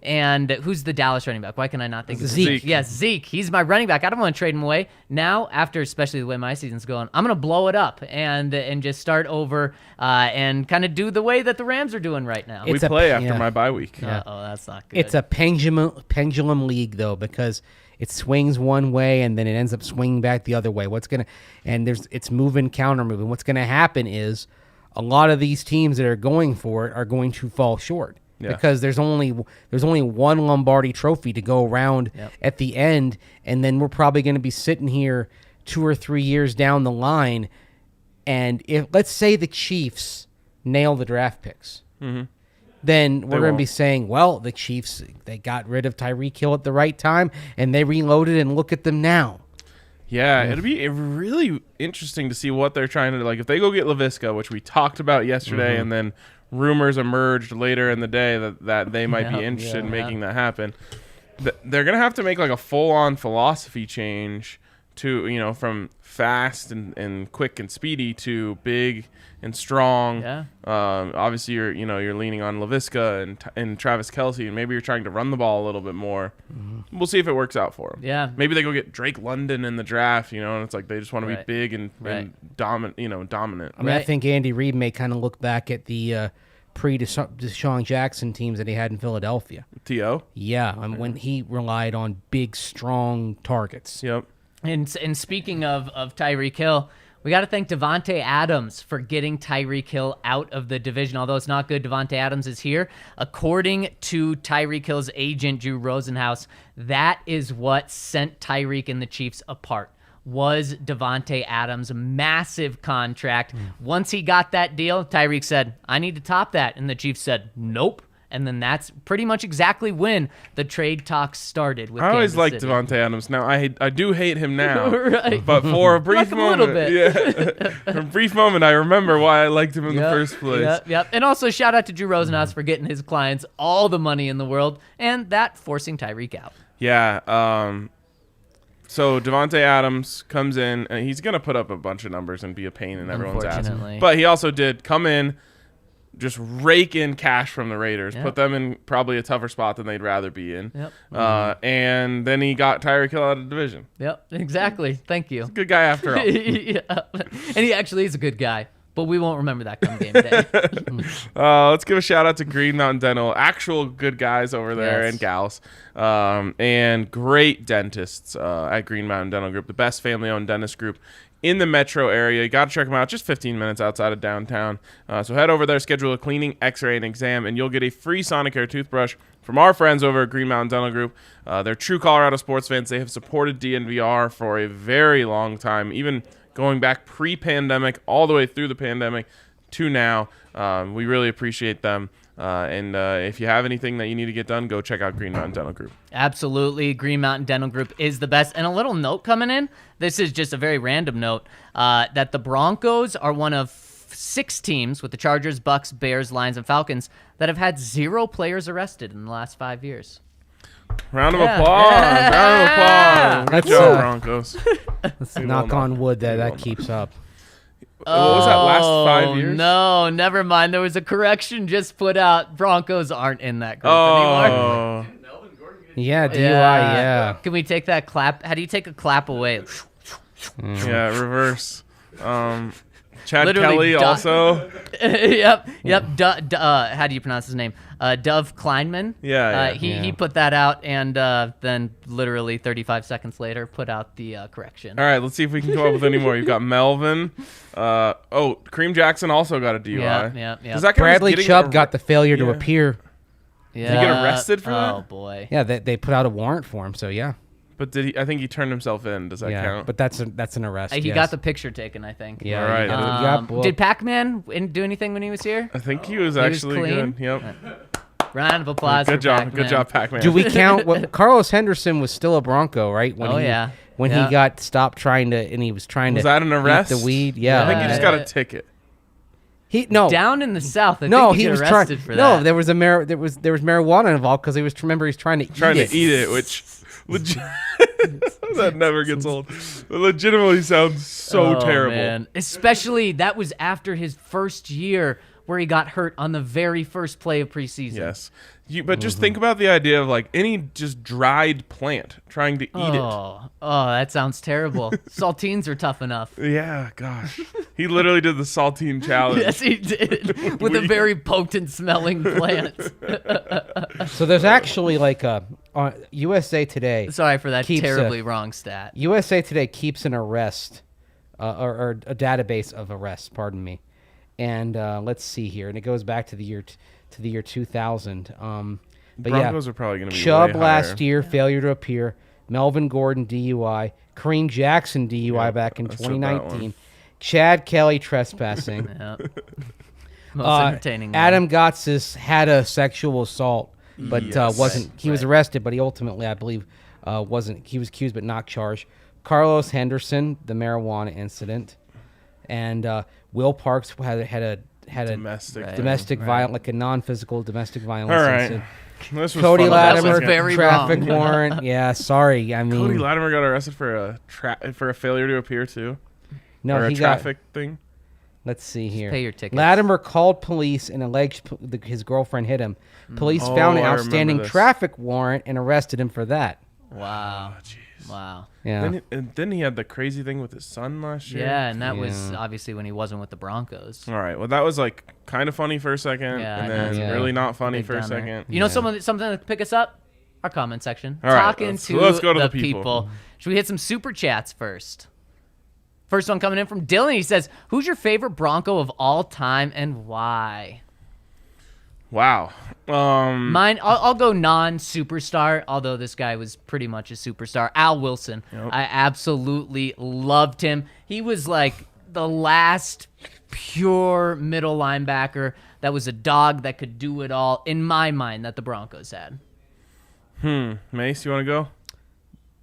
And who's the Dallas running back? Why can I not think of Zeke? Yes, Zeke. He's my running back. I don't want to trade him away. Now, after especially the way my season's going, I'm going to blow it up and just start over and kind of do the way that the Rams are doing right now. We play after my bye week. Oh, that's not good. It's a pendulum league, though, because it swings one way and then it ends up swinging back the other way. It's moving, counter moving. What's going to happen is a lot of these teams that are going for it are going to fall short. Yeah. Because there's only one Lombardi trophy to go around at the end, and then we're probably going to be sitting here 2 or 3 years down the line, and if let's say the Chiefs nail the draft picks, then we're going to be saying, well, the Chiefs, they got rid of Tyreek Hill at the right time, and they reloaded, and look at them now. Yeah, it'll be really interesting to see what they're trying to do. Like if they go get LaVisca, which we talked about yesterday, and then rumors emerged later in the day that they might be interested in making that happen. They're going to have to make like a full-on philosophy change to, from fast and quick and speedy to big and strong. Yeah. Obviously, you're leaning on LaVisca and Travis Kelce, and maybe you're trying to run the ball a little bit more. Mm-hmm. We'll see if it works out for them. Yeah. Maybe they go get Drake London in the draft, and it's like they just want to be big and dominant. I mean, I think Andy Reid may kind of look back at the pre-Deshaun Jackson teams that he had in Philadelphia. T.O.? Yeah, when he relied on big, strong targets. Yep. And speaking of Tyreek Hill, we got to thank Devontae Adams for getting Tyreek Hill out of the division. Although it's not good, Devontae Adams is here. According to Tyreek Hill's agent, Drew Rosenhaus, that is what sent Tyreek and the Chiefs apart. was Devontae Adams' massive contract. Once he got that deal, Tyreek said, I need to top that. And the Chiefs said, nope. And then that's pretty much exactly when the trade talks started with I always Kansas liked City. Devontae Adams. Now I do hate him now, Right. but for a brief Like a little moment, bit. for a brief moment, I remember why I liked him in the first place. Yep. And also shout out to Drew Rosenhaus for getting his clients all the money in the world and that forcing Tyreek out. Yeah. So Devontae Adams comes in, and he's gonna put up a bunch of numbers and be a pain in everyone's ass. Unfortunately. But he also did come in, just rake in cash from the Raiders, Yep. put them in probably a tougher spot than they'd rather be in. Yep. And then he got Tyreek Hill out of the division. Yep, exactly. Thank you. Good guy after all. Yeah. And he actually is a good guy, but we won't remember that come game day. Let's give a shout out to Green Mountain Dental, actual good guys over there Yes. and gals, and great dentists at Green Mountain Dental Group, the best family-owned dentist group in the metro area. You got to check them out, just 15 minutes outside of downtown. So head over there, schedule a cleaning, x-ray, and exam, and you'll get a free Sonicare toothbrush from our friends over at Green Mountain Dental Group. They're true Colorado sports fans. They have supported DNVR for a very long time, even going back pre-pandemic all the way through the pandemic to now. We really appreciate them. And if you have anything that you need to get done, go check out Green Mountain Dental Group. Absolutely. Green Mountain Dental Group is the best. And a little note coming in. This is just a very random note that the Broncos are one of 6 teams with the Chargers, Bucks, Bears, Lions, and Falcons that have had 0 players arrested in the last 5 years. Round of Yeah. applause. Yeah. Round of applause. Good Let's, job, Broncos. Let's knock on wood that keeps up. What was that, last 5 years? No, never mind. There was a correction just put out. Broncos aren't in that group anymore. Oh. Yeah, DUI, yeah. Can we take that clap? How do you take a clap away? Yeah, reverse. Chad Literally Kelly also. Yep. How do you pronounce his name? Dove Kleinman. Yeah. He put that out and then literally 35 seconds later put out the correction. All right, let's see if we can come up with any more. You've got Melvin. Kareem Jackson also got a DUI. Yeah. Does that count as Bradley getting Chubb got the failure to Yeah. appear. Yeah. Did he get arrested for that? Oh boy. Yeah, they put out a warrant for him, so yeah. But did he? I think he turned himself in. Does that Yeah, count? but that's an arrest. He yes. got the picture taken, I think. Yeah, All right. he got booked. Did Pac-Man do anything when he was here? I think he was He was actually clean? good. Yep. Round of applause Good for job. Pac-Man. Good job, Pac-Man. Do we count what Carlos Henderson was still a Bronco, right? When Oh, he, yeah. When Yeah. he got stopped trying to, and he was trying Was to that an arrest? eat the weed. Yeah. I think he just got a ticket. Down in the South, I No, think he you was get trying. arrested for No, that. there was marijuana involved because he was he's trying to Eat it, which that never gets old. It legitimately sounds so terrible. Man. Especially that was after his first year where he got hurt on the very first play of preseason. Yes. But just think about the idea of like any just dried plant trying to eat Oh, that sounds terrible. Saltines are tough enough. it. Yeah, gosh. He literally did the saltine challenge. Yes, he did. With a very potent smelling plant. So there's actually like on USA Today. Sorry for that Keeps terribly wrong stat. USA Today keeps an arrest or a database of arrests. Pardon me. And let's see here, and it goes back to the year 2000. But Broncos are probably going to be Chubb way last higher. year, failure to appear. Melvin Gordon DUI. Kareem Jackson DUI back in that's what that 2019. one. Chad Kelly trespassing. Yeah. Most entertaining. one. Adam Gotsis had a sexual assault, but Yes. wasn't. He was arrested, but he ultimately, I believe, wasn't. He was accused but not charged. Carlos Henderson, the marijuana incident, and Will Parks had a Domestic. domestic violence, like a non-physical domestic violence All right. incident. This was Cody fun. That was Latimer, very traffic wrong. warrant. Yeah, sorry. I mean, Cody Latimer got arrested for a failure to appear too. no, or a he traffic thing. Let's see here. pay your tickets. Latimer called police and alleged his girlfriend hit him. Police Oh, found an I remember outstanding this. traffic warrant and arrested him for that. Wow. Oh, jeez. Wow. Yeah. Then he had the crazy thing with his son last year. Yeah, and that was Yeah. obviously when he wasn't with the Broncos. All right. Well, that was like kind of funny for a second, Yeah, and I then know. Yeah. really not funny Big for a downer. second. You know something to pick us up? Our comment section. All right, Talking let's go to the people. Should we hit some super chats first? First one coming in from Dylan. He says, "Who's your favorite Bronco of all time and why?" Wow. Mine, I'll go non-superstar, although this guy was pretty much a superstar. Al Wilson. Yep. I absolutely loved him. He was like the last pure middle linebacker that was a dog that could do it all, in my mind, that the Broncos had. Mace, you want to go?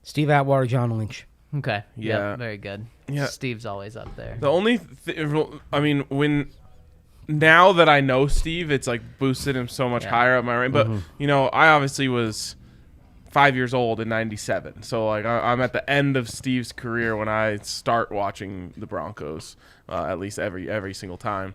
Steve Atwater, John Lynch. Okay. Yeah. Yep, very good. Yeah. Steve's always up there. The only now that I know Steve, it's like boosted him so much higher up my rank. But I obviously was 5 years old in '97, so like I'm at the end of Steve's career when I start watching the Broncos, at least every single time.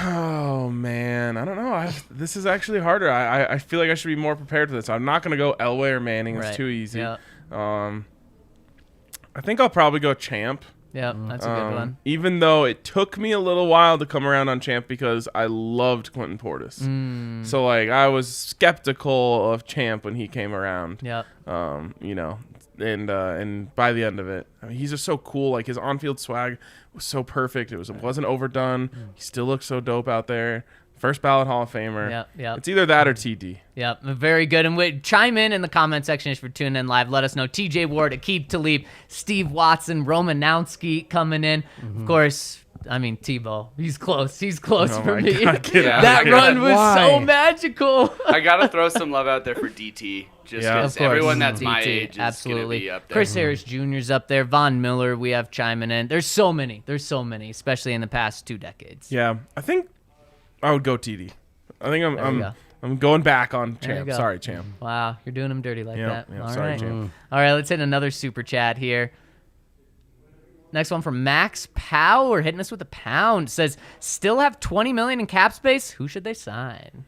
Oh man, I don't know. This is actually harder. I feel like I should be more prepared for this. I'm not gonna go Elway or Manning. It's too easy. Yeah. I think I'll probably go Champ. Yeah, that's a good one. Even though it took me a little while to come around on Champ because I loved Clinton Portis. So like I was skeptical of Champ when he came around. Yeah. And by the end of it, I mean, he's just so cool. Like his on-field swag was so perfect. It wasn't overdone. He still looks so dope out there. First ballot Hall of Famer. Yeah. It's either that or TD. Yep, very good. And chime in the comment section if you're tuning in live. Let us know. TJ Ward, Aqib Talib, Steve Watson, Romanowski coming in. Of course, I mean, Tebow. He's close. He's close Oh for my me. God, get out That of here. run was so Why? magical. I gotta throw some love out there for DT, just Yeah. because Of course. everyone that's my DT, age is absolutely. gonna be up there. Chris Harris Jr.'s up there. Von Miller, we have chiming in. There's so many, especially in the past 2 decades. Yeah, I think I would go TD. I think There we go. I'm going back on There you Champ. go. Sorry, Champ. Wow, you're doing them dirty like that. Yeah, All sorry, right. Champ. All right, let's hit another super chat here. Next one from Max Power, hitting us with a pound. Says, still have $20 million in cap space. Who should they sign?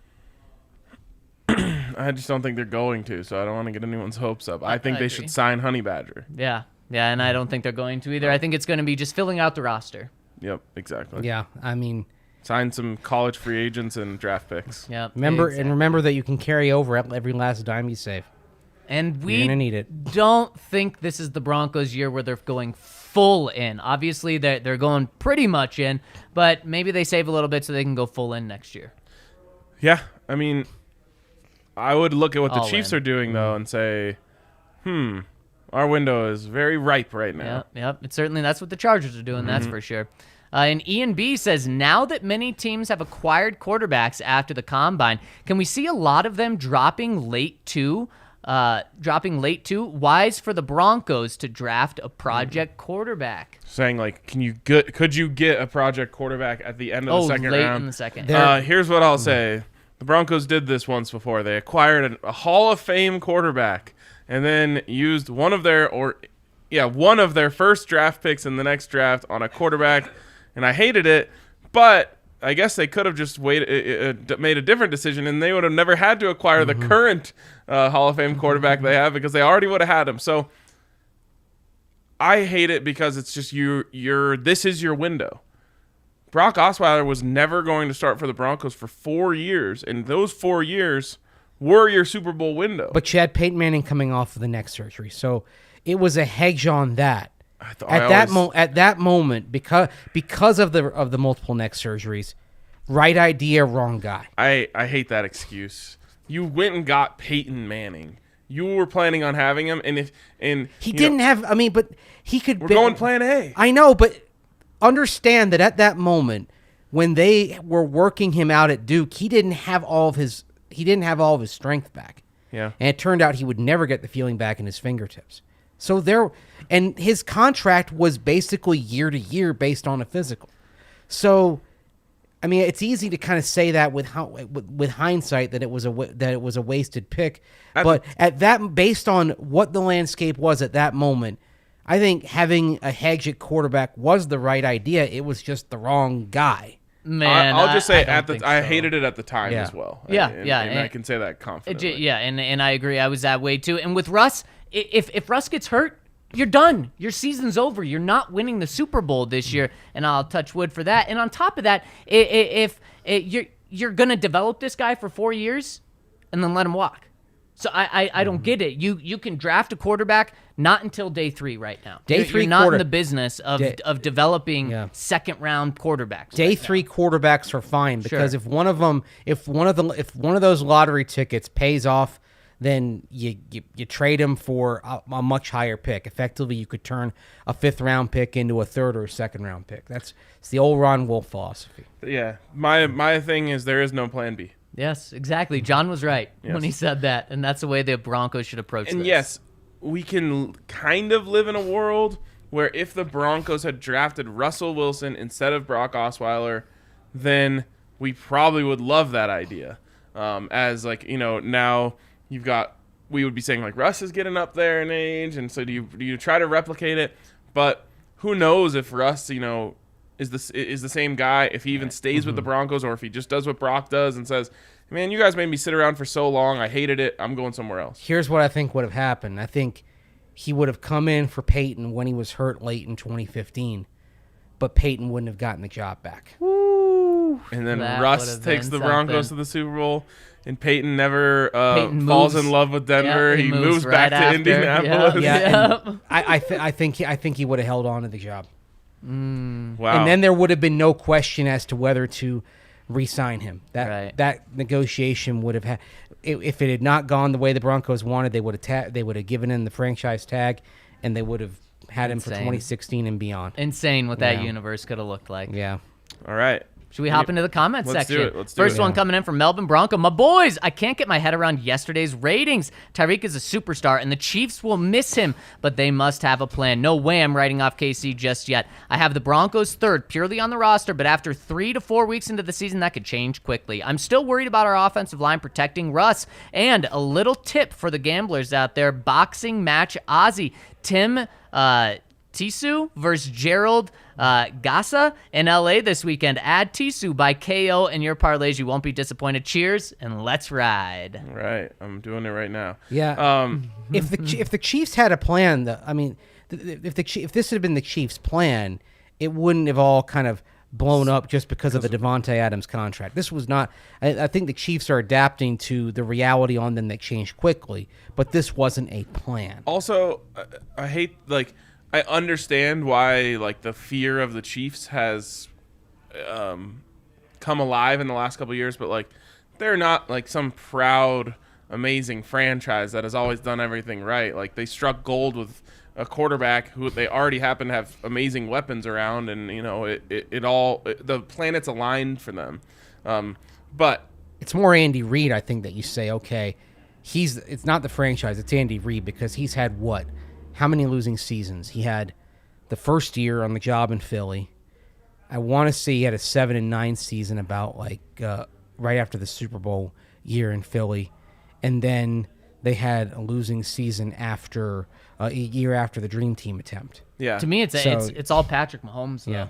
I just don't think they're going to, so I don't want to get anyone's hopes up. I think they agree. should sign Honey Badger. Yeah, and I don't think they're going to either. I think it's going to be just filling out the roster. Yep, exactly. Yeah, I mean, Sign some college free agents and draft picks. Yep. remember that you can carry over every last dime you save. And You're we gonna need it. don't think this is the Broncos' year where they're going full in. Obviously, they're going pretty much in, but maybe they save a little bit so they can go full in next year. Yeah, I mean, I would look at what the All Chiefs in. are doing, though, and say, our window is very ripe right now. Yep. It's certainly that's what the Chargers are doing. That's for sure. And Ian B says, now that many teams have acquired quarterbacks after the combine, can we see a lot of them dropping late too? Wise for the Broncos to draft a project quarterback. Saying, like, could you get a project quarterback at the end of the second late round? in the second. Here's what I'll say. The Broncos did this once before. They acquired a Hall of Fame quarterback and then used one of their first draft picks in the next draft on a quarterback, and I hated it, but I guess they could have just made a different decision, and they would have never had to acquire the current Hall of Fame quarterback they have because they already would have had him. So I hate it because it's just this is your window. Brock Osweiler was never going to start for the Broncos for 4 years, and those 4 years were your Super Bowl window. But you had Peyton Manning coming off of the neck surgery, so it was a hedge on that. At that moment, because of the multiple neck surgeries, right idea, wrong guy. I hate that excuse. You went and got Peyton Manning. You were planning on having him, He didn't have. I mean, but he could. We're going Plan A. I know, but understand that at that moment, when they were working him out at Duke, he didn't have all of his strength back. Yeah. And it turned out he would never get the feeling back in his fingertips. So and his contract was basically year to year based on a physical. So, I mean, it's easy to kind of say that with hindsight that it was a wasted pick. But based on what the landscape was at that moment, I think having a hedge at quarterback was the right idea. It was just the wrong guy. Man, I'll just say I I hated it at the time as well. And I can say that confidently. And I agree. I was that way too. And with Russ, if Russ gets hurt, you're done. Your season's over. You're not winning the Super Bowl this year, and I'll touch wood for that. And on top of that, if you're gonna develop this guy for 4 years, and then let him walk. So I don't get it. You can draft a quarterback Not until day 3 right now. Day You're 3 not in the business of developing Yeah. second-round quarterbacks. Day right 3 quarterbacks are fine because Sure. if one of those lottery tickets pays off, then you trade him for a much higher pick. Effectively, you could turn a 5th-round pick into a 3rd or 2nd-round pick. It's the old Ron Wolf philosophy. Yeah, my thing is there is no plan B. Yes, exactly. John was right Yes. when he said that, and that's the way the Broncos should approach And this. yes, we can kind of live in a world where if the Broncos had drafted Russell Wilson instead of Brock Osweiler, then we probably would love that idea. As now we would be saying like Russ is getting up there in age, and so do you try to replicate it? But who knows if Russ, is the same guy, if he even stays with the Broncos, or if he just does what Brock does and says, man, you guys made me sit around for so long, I hated it, I'm going somewhere else. Here's what I think would have happened. I think he would have come in for Peyton when he was hurt late in 2015, but Peyton wouldn't have gotten the job back. And then That Russ would've takes been the Broncos something. to the Super Bowl, and Peyton never Peyton falls moves. in love with Denver. Yeah, he moves back right to after. Indianapolis. Yeah, Yep. and I think he would have held on to the job. Wow. And then there would have been no question as to whether to re-sign him. Right. That negotiation would have had. If it had not gone the way the Broncos wanted, they would have given him the franchise tag, and they would have had him for Insane. 2016 and beyond. Insane what that Yeah. universe could have looked like. Yeah. All right. Should we hop into the comments Let's section? do it. Let's do First it. one coming in from Melbourne Bronco. My boys, I can't get my head around yesterday's ratings. Tyreek is a superstar, and the Chiefs will miss him, but they must have a plan. No way I'm writing off KC just yet. I have the Broncos 3rd, purely on the roster, but after 3 to 4 weeks into the season, that could change quickly. I'm still worried about our offensive line protecting Russ. And a little tip for the gamblers out there, boxing match Ozzy. Tim Tisu versus Gerald Gassa in LA this weekend. Add Tisu by KO in your parlays. You won't be disappointed. Cheers, and let's ride. All right. I'm doing it right now. Yeah. If the Chiefs had a plan, if this had been the Chiefs' plan, it wouldn't have all kind of blown up just because of the Devontae Adams contract. This was not. I think the Chiefs are adapting to the reality on them that changed quickly, but this wasn't a plan. Also, I understand why the fear of the Chiefs has come alive in the last couple of years, but they're not some proud, amazing franchise that has always done everything right. They struck gold with a quarterback who they already happen to have amazing weapons around, and the planets aligned for them. But It's more Andy Reid, I think, that you say, okay, it's not the franchise, it's Andy Reid, because he's had how many losing seasons? He had the first year on the job in Philly. I want to say he had a 7-9 season about right after the Super Bowl year in Philly. And then they had a losing season after a year after the Dream Team attempt. yeah. To me, it's all Patrick Mahomes, though. Yeah.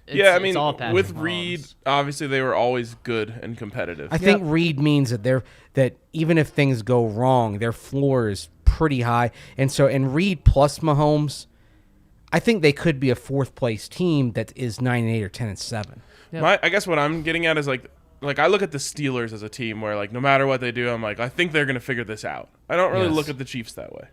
It's all Patrick with Mahomes. Reid, obviously they were always good and competitive. I think Reid means that even if things go wrong, their floor is pretty high. And Reid plus Mahomes, I think they could be a 4th place team that is 9-8 or 10-7. Yep. I guess what I'm getting at is I look at the Steelers as a team where no matter what they do, I'm I think they're gonna figure this out. I don't really look at the Chiefs that way.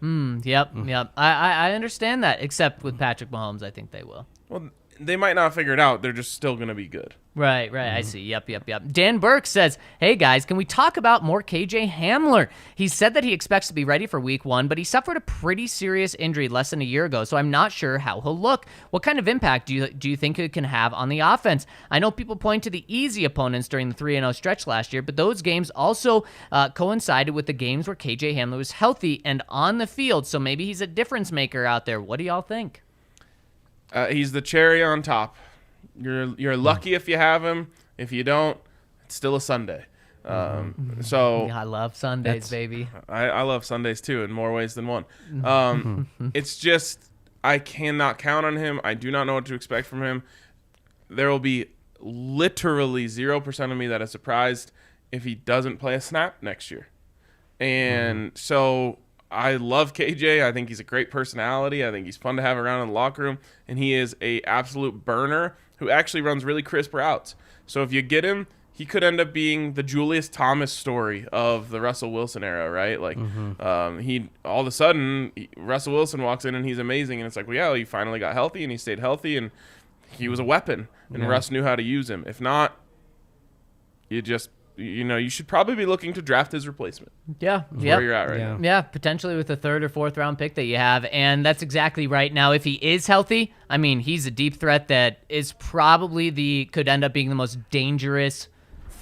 Yep. I understand that, except with Patrick Mahomes, I think they will. Well, they might not figure it out. They're just still gonna be good. Right. I see. Yep. Dan Burke says, hey, guys, can we talk about more KJ Hamler? He said that he expects to be ready for week 1, but he suffered a pretty serious injury less than a year ago, so I'm not sure how he'll look. What kind of impact do you think it can have on the offense? I know people point to the easy opponents during the 3-0 stretch last year, but those games also coincided with the games where KJ Hamler was healthy and on the field, so maybe he's a difference maker out there. What do y'all think? He's the cherry on top. You're lucky if you have him. If you don't, it's still a Sunday. So I love Sundays, baby. I love Sundays too in more ways than one. It's just I cannot count on him. I do not know what to expect from him. There will be literally 0% of me that is surprised if he doesn't play a snap next year. And so I love KJ. I think he's a great personality. I think he's fun to have around in the locker room. And he is a absolute burner who actually runs really crisp routes. So if you get him, he could end up being the Julius Thomas story of the Russell Wilson era, right? Like, he all of a sudden Russell Wilson walks in and he's amazing, and it's like, well, yeah, he finally got healthy and he stayed healthy and he was a weapon, and Russ knew how to use him. If not, you should probably be looking to draft his replacement. Yeah. Where you're at right now. Yeah, potentially with the 3rd or 4th round pick that you have. And that's exactly right. Now, if he is healthy, I mean, he's a deep threat that is probably could end up being the most dangerous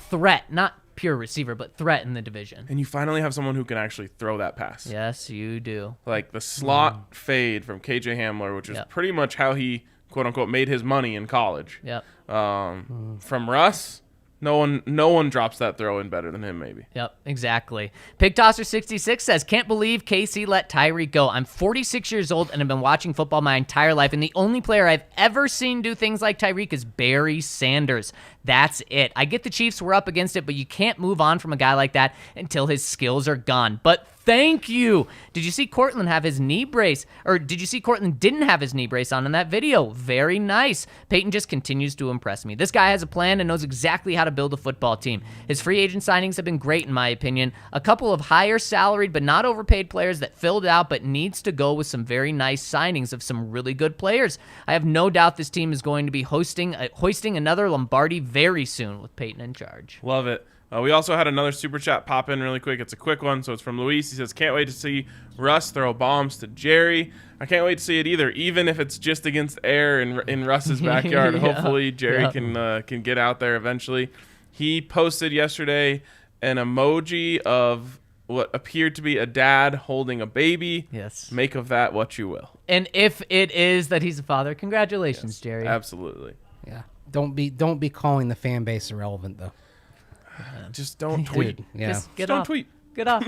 threat, not pure receiver, but threat in the division. And you finally have someone who can actually throw that pass. Yes, you do. Like the slot fade from KJ Hamler, which is pretty much how he, quote unquote, made his money in college. Yep. From Russ, no one drops that throw in better than him, maybe. Yep, exactly. Pig Tosser 66 says, can't believe KC let Tyreek go. I'm 46 years old and have been watching football my entire life, and the only player I've ever seen do things like Tyreek is Barry Sanders. That's it. I get the Chiefs were up against it, but you can't move on from a guy like that until his skills are gone. But thank you. Did you see Cortland have his knee brace? Or did you see Cortland didn't have his knee brace on in that video? Very nice. Peyton just continues to impress me. This guy has a plan and knows exactly how to build a football team. His free agent signings have been great in my opinion. A couple of higher salaried but not overpaid players that filled out but needs to go with some very nice signings of some really good players. I have no doubt this team is going to be hoisting another Lombardi very soon with Peyton in charge. Love it. We also had another super chat pop in really quick. It's a quick one, so it's from Luis. He says, can't wait to see Russ throw bombs to Jerry. I can't wait to see it either, even if it's just against air in Russ's backyard. Hopefully Jerry can get out there eventually. He posted yesterday an emoji of what appeared to be a dad holding a baby. Yes. Make of that what you will. And if it is that he's a father, congratulations, Jerry. Absolutely. Yeah. Don't be calling the fan base irrelevant though. Just don't tweet. Dude, yeah. Just get Don't off. tweet. Get off.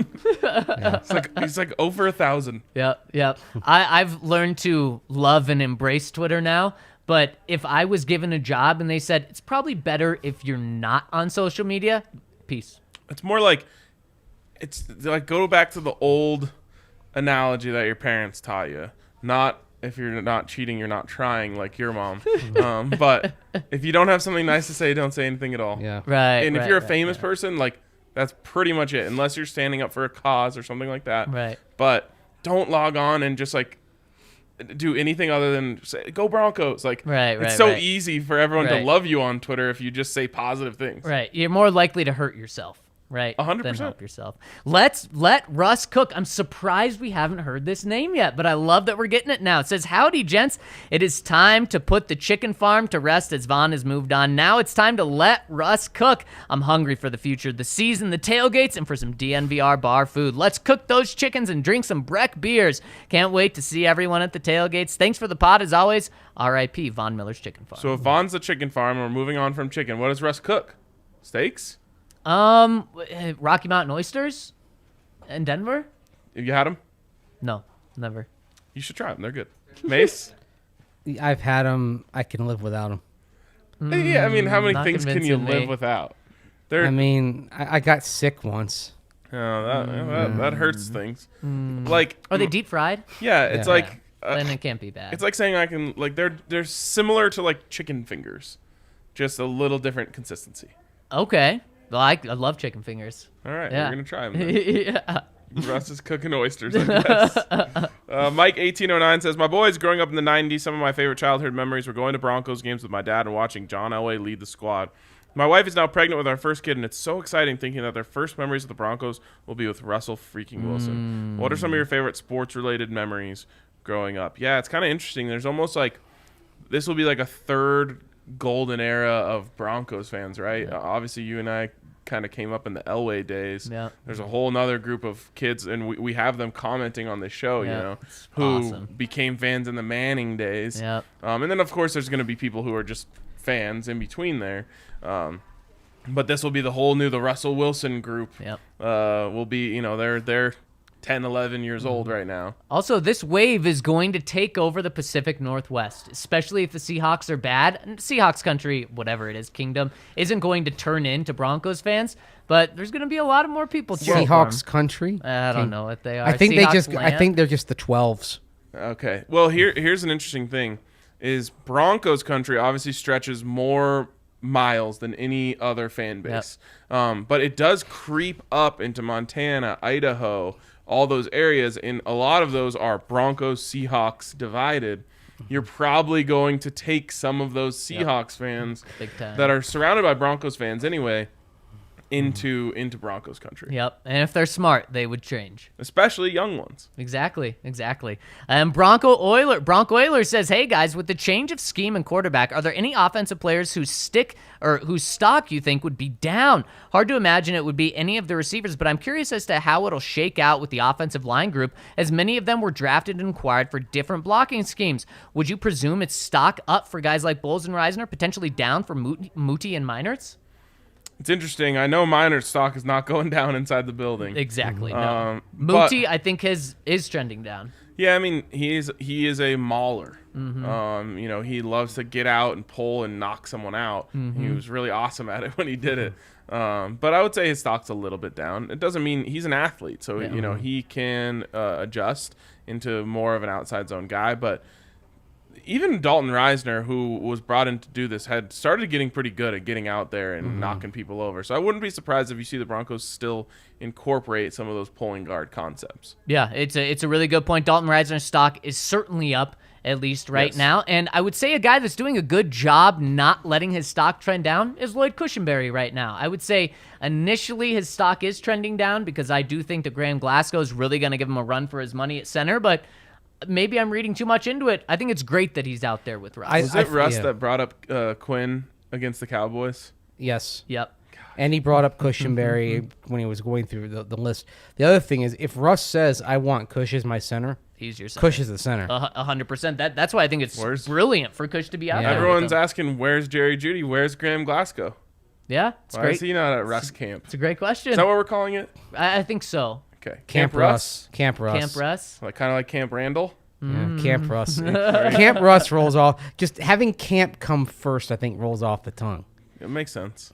He's like over 1,000. Yep. I've learned to love and embrace Twitter now. But if I was given a job and they said it's probably better if you're not on social media, peace. It's more like go back to the old analogy that your parents taught you. Not if you're not cheating, you're not trying, like your mom. But if you don't have something nice to say, don't say anything at all. Yeah. Right. And if you're a famous person, like that's pretty much it, unless you're standing up for a cause or something like that. Right. But don't log on and just like do anything other than say go Broncos. Like it's so easy for everyone to love you on Twitter if you just say positive things. Right. You're more likely to hurt yourself. Right, 100%. Then help yourself. Let's let Russ cook. I'm surprised we haven't heard this name yet, but I love that we're getting it now. It says, howdy, gents. It is time to put the chicken farm to rest as Vaughn has moved on. Now it's time to let Russ cook. I'm hungry for the future, the season, the tailgates, and for some DNVR bar food. Let's cook those chickens and drink some Breck beers. Can't wait to see everyone at the tailgates. Thanks for the pod, as always. R.I.P. Von Miller's Chicken Farm. So if Vaughn's the chicken farm, we're moving on from chicken. What does Russ cook? Steaks? Rocky Mountain oysters in Denver? Have you had them? No, never. You should try them. They're good. Mace? I've had them. I can live without them. Yeah, I mean, how many Not things can you convincing me. live without? I mean, I got sick once. That hurts things. Like, Are they deep fried? yeah, it's like Then it can't be bad. it's like saying I can like they're similar to like chicken fingers, just a little different consistency. Okay. Well, I love chicken fingers. All right, Yeah. we're gonna try them. Yeah. Russ is cooking oysters, I guess. Mike 1809 says, my boys, growing up in the 90s, some of my favorite childhood memories were going to Broncos games with my dad and watching John Elway lead the squad. My wife is now pregnant with our first kid, and it's so exciting thinking that their first memories of the Broncos will be with Russell freaking Wilson. What are some of your favorite sports-related memories growing up? Yeah, it's kind of interesting. There's almost like this will be like a third golden era of Broncos fans, right? Obviously, you and I kind of came up in the Elway days. Yeah. There's a whole nother group of kids, and we have them commenting on this show, you know, it's who awesome. became fans in the Manning days. Yep. And then, of course, there's going to be people who are just fans in between there. But this will be the Russell Wilson group. Yep. Will be, you know, they're 10, 11 years old right now. Also, this wave is going to take over the Pacific Northwest, especially if the Seahawks are bad. And Seahawks country, whatever it is, kingdom, isn't going to turn into Broncos fans. But there's going to be a lot of more people cheering Seahawks for 'em. country. I don't know what they are. I think Seahawks I land? think they're just the 12s. Okay. Well, here's an interesting thing: is Broncos country obviously stretches more miles than any other fan base. But it does creep up into Montana, Idaho, all those areas, and a lot of those are Broncos, Seahawks divided. You're probably going to take some of those Seahawks fans Big time. that are surrounded by Broncos fans anyway into Broncos country. Yep. And if they're smart, they would change. Especially young ones. Exactly. Bronco Oiler says, "Hey guys, with the change of scheme and quarterback, are there any offensive players whose stock you think would be down? Hard to imagine it would be any of the receivers, but I'm curious as to how it'll shake out with the offensive line group, as many of them were drafted and acquired for different blocking schemes. Would you presume it's stock up for guys like Bowles and Reisner, potentially down for Muti and Meinertz?" It's interesting. I know Miner's stock is not going down inside the building. Exactly. No. But- Muti, I think, is trending down. Yeah, I mean, he is a mauler. He loves to get out and pull and knock someone out. He was really awesome at it when he did it. But I would say his stock's a little bit down. It doesn't mean he's an athlete, so he can adjust into more of an outside zone guy. But even Dalton Reisner, who was brought in to do this, had started getting pretty good at getting out there and knocking people over. So I wouldn't be surprised if you see the Broncos still incorporate some of those pulling guard concepts. Yeah, it's a really good point. Dalton Reisner's stock is certainly up, at least right now. And I would say a guy that's doing a good job not letting his stock trend down is Lloyd Cushenberry right now. I would say initially his stock is trending down because I do think that Graham Glasgow is really going to give him a run for his money at center, but maybe I'm reading too much into it. I think it's great that he's out there with Russ. Was it Russ that brought up Quinn against the Cowboys? Yes. Yep. And he brought up Cushenberry when he was going through the list. The other thing is, if Russ says, I want Cush as my center, He's your center. Cush is the center. 100%. That's why I think it's brilliant for Cush to be out there. Everyone's asking, where's Jerry Jeudy? Where's Graham Glasgow? Yeah, it's Why great. is he not at Russ camp? It's a great question. Is that what we're calling it? I think so. Okay. Camp Russ. Camp Russ. Like kind of like Camp Randall? Yeah, Camp Russ. Camp Russ rolls off. Just having camp come first, I think, rolls off the tongue. It makes sense.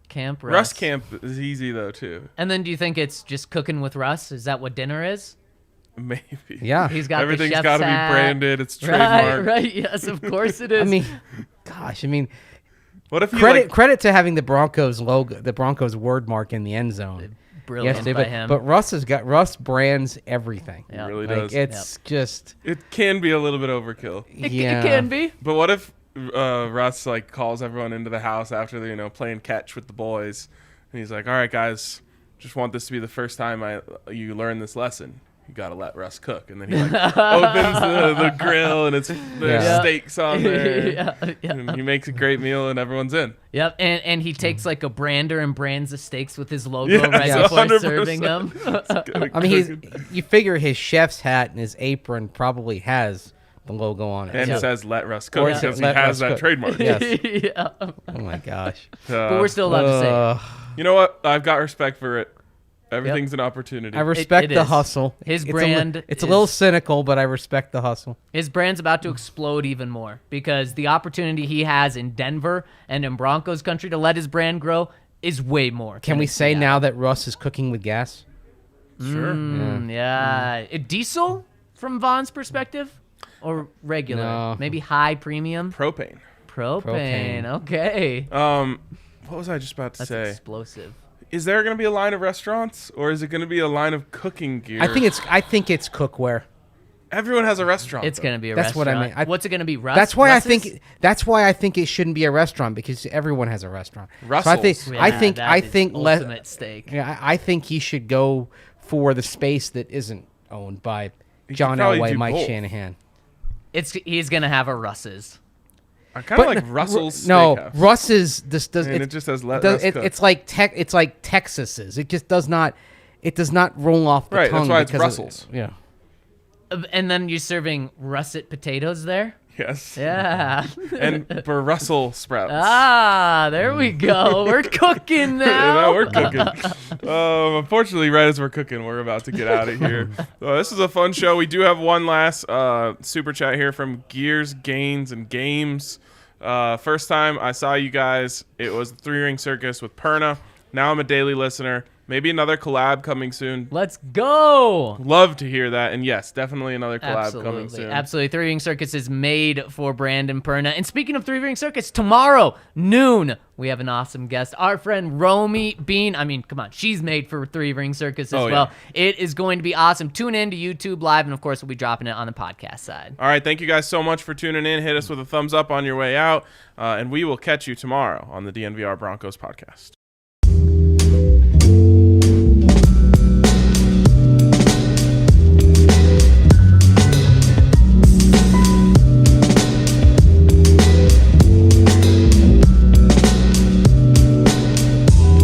Camp Russ. Russ camp is easy, though, too. And then do you think it's just cooking with Russ? Is that what dinner is? Maybe. Yeah. He's got Everything's the chef's got to be hat. branded. It's trademarked. Right. Yes, of course it is. Gosh, What if you credit to having the Broncos logo, the Broncos word mark in the end zone. Brilliant by him. But Russ brands everything. He really does. It's just It can be a little bit overkill. It can be. But what if Russ calls everyone into the house after they're playing catch with the boys, and he's like, "All right, guys, just want this to be the first time you learn this lesson. You gotta let Russ cook." And then he opens the grill, and there's steaks on there. And he makes a great meal, and everyone's in. Yep, and he takes like a brander and brands the steaks with his logo right before 100%. serving them. You figure his chef's hat and his apron probably has the logo on it. And it says "Let Russ cook" Or because he let has Russ that cook. trademark. Yes. Yeah. Oh my gosh. But we're still allowed to say it. You know what? I've got respect for it. Everything's an opportunity. I respect it the is. hustle. His It's brand it's a little cynical, but I respect the hustle. His brand's about to explode even more because the opportunity he has in Denver and in Broncos country to let his brand grow is way more. Can we say now that Russ is cooking with gas? Sure. Yeah. Diesel from Vaughn's perspective or regular? No. Maybe high premium? Propane. Propane. Okay. What was I just about to That's say? explosive. Is there going to be a line of restaurants, or is it going to be a line of cooking gear? I think it's cookware. Everyone has a restaurant. It's going to be a That's restaurant. what I mean. What's it going to be? Russ? That's why Russ's? That's why I think it shouldn't be a restaurant because everyone has a restaurant. Russell's. So I think ultimate steak. Yeah, I think he should go for the space that isn't owned by John probably Elway, do Mike both. Shanahan. He's going to have a Russ's. I kind of like Russell's No, Steakhouse. Russ's this does And it just says let Russ cook. it's like Texas's. It just does not roll off the Right, tongue. that's why it's because Russell's. Yeah. And then you're serving russet potatoes there? Yes. Yeah. And Brussels sprouts. There we go. We're cooking now. Now we're cooking. Unfortunately, right as we're cooking, we're about to get out of here. This is a fun show. We do have one last super chat here from Gears, Gains, and Games. First time I saw you guys, it was the 3 Ring Circus with Perna. Now I'm a daily listener. Maybe another collab coming soon. Let's go. Love to hear that. And yes, definitely another collab coming soon. Absolutely. Three Ring Circus is made for Brandon Perna. And speaking of Three Ring Circus, tomorrow, noon, we have an awesome guest. Our friend Romy Bean. I mean, come on. She's made for Three Ring Circus as well. Yeah. It is going to be awesome. Tune in to YouTube Live. And, of course, we'll be dropping it on the podcast side. All right. Thank you guys so much for tuning in. Hit us with a thumbs up on your way out. And we will catch you tomorrow on the DNVR Broncos podcast.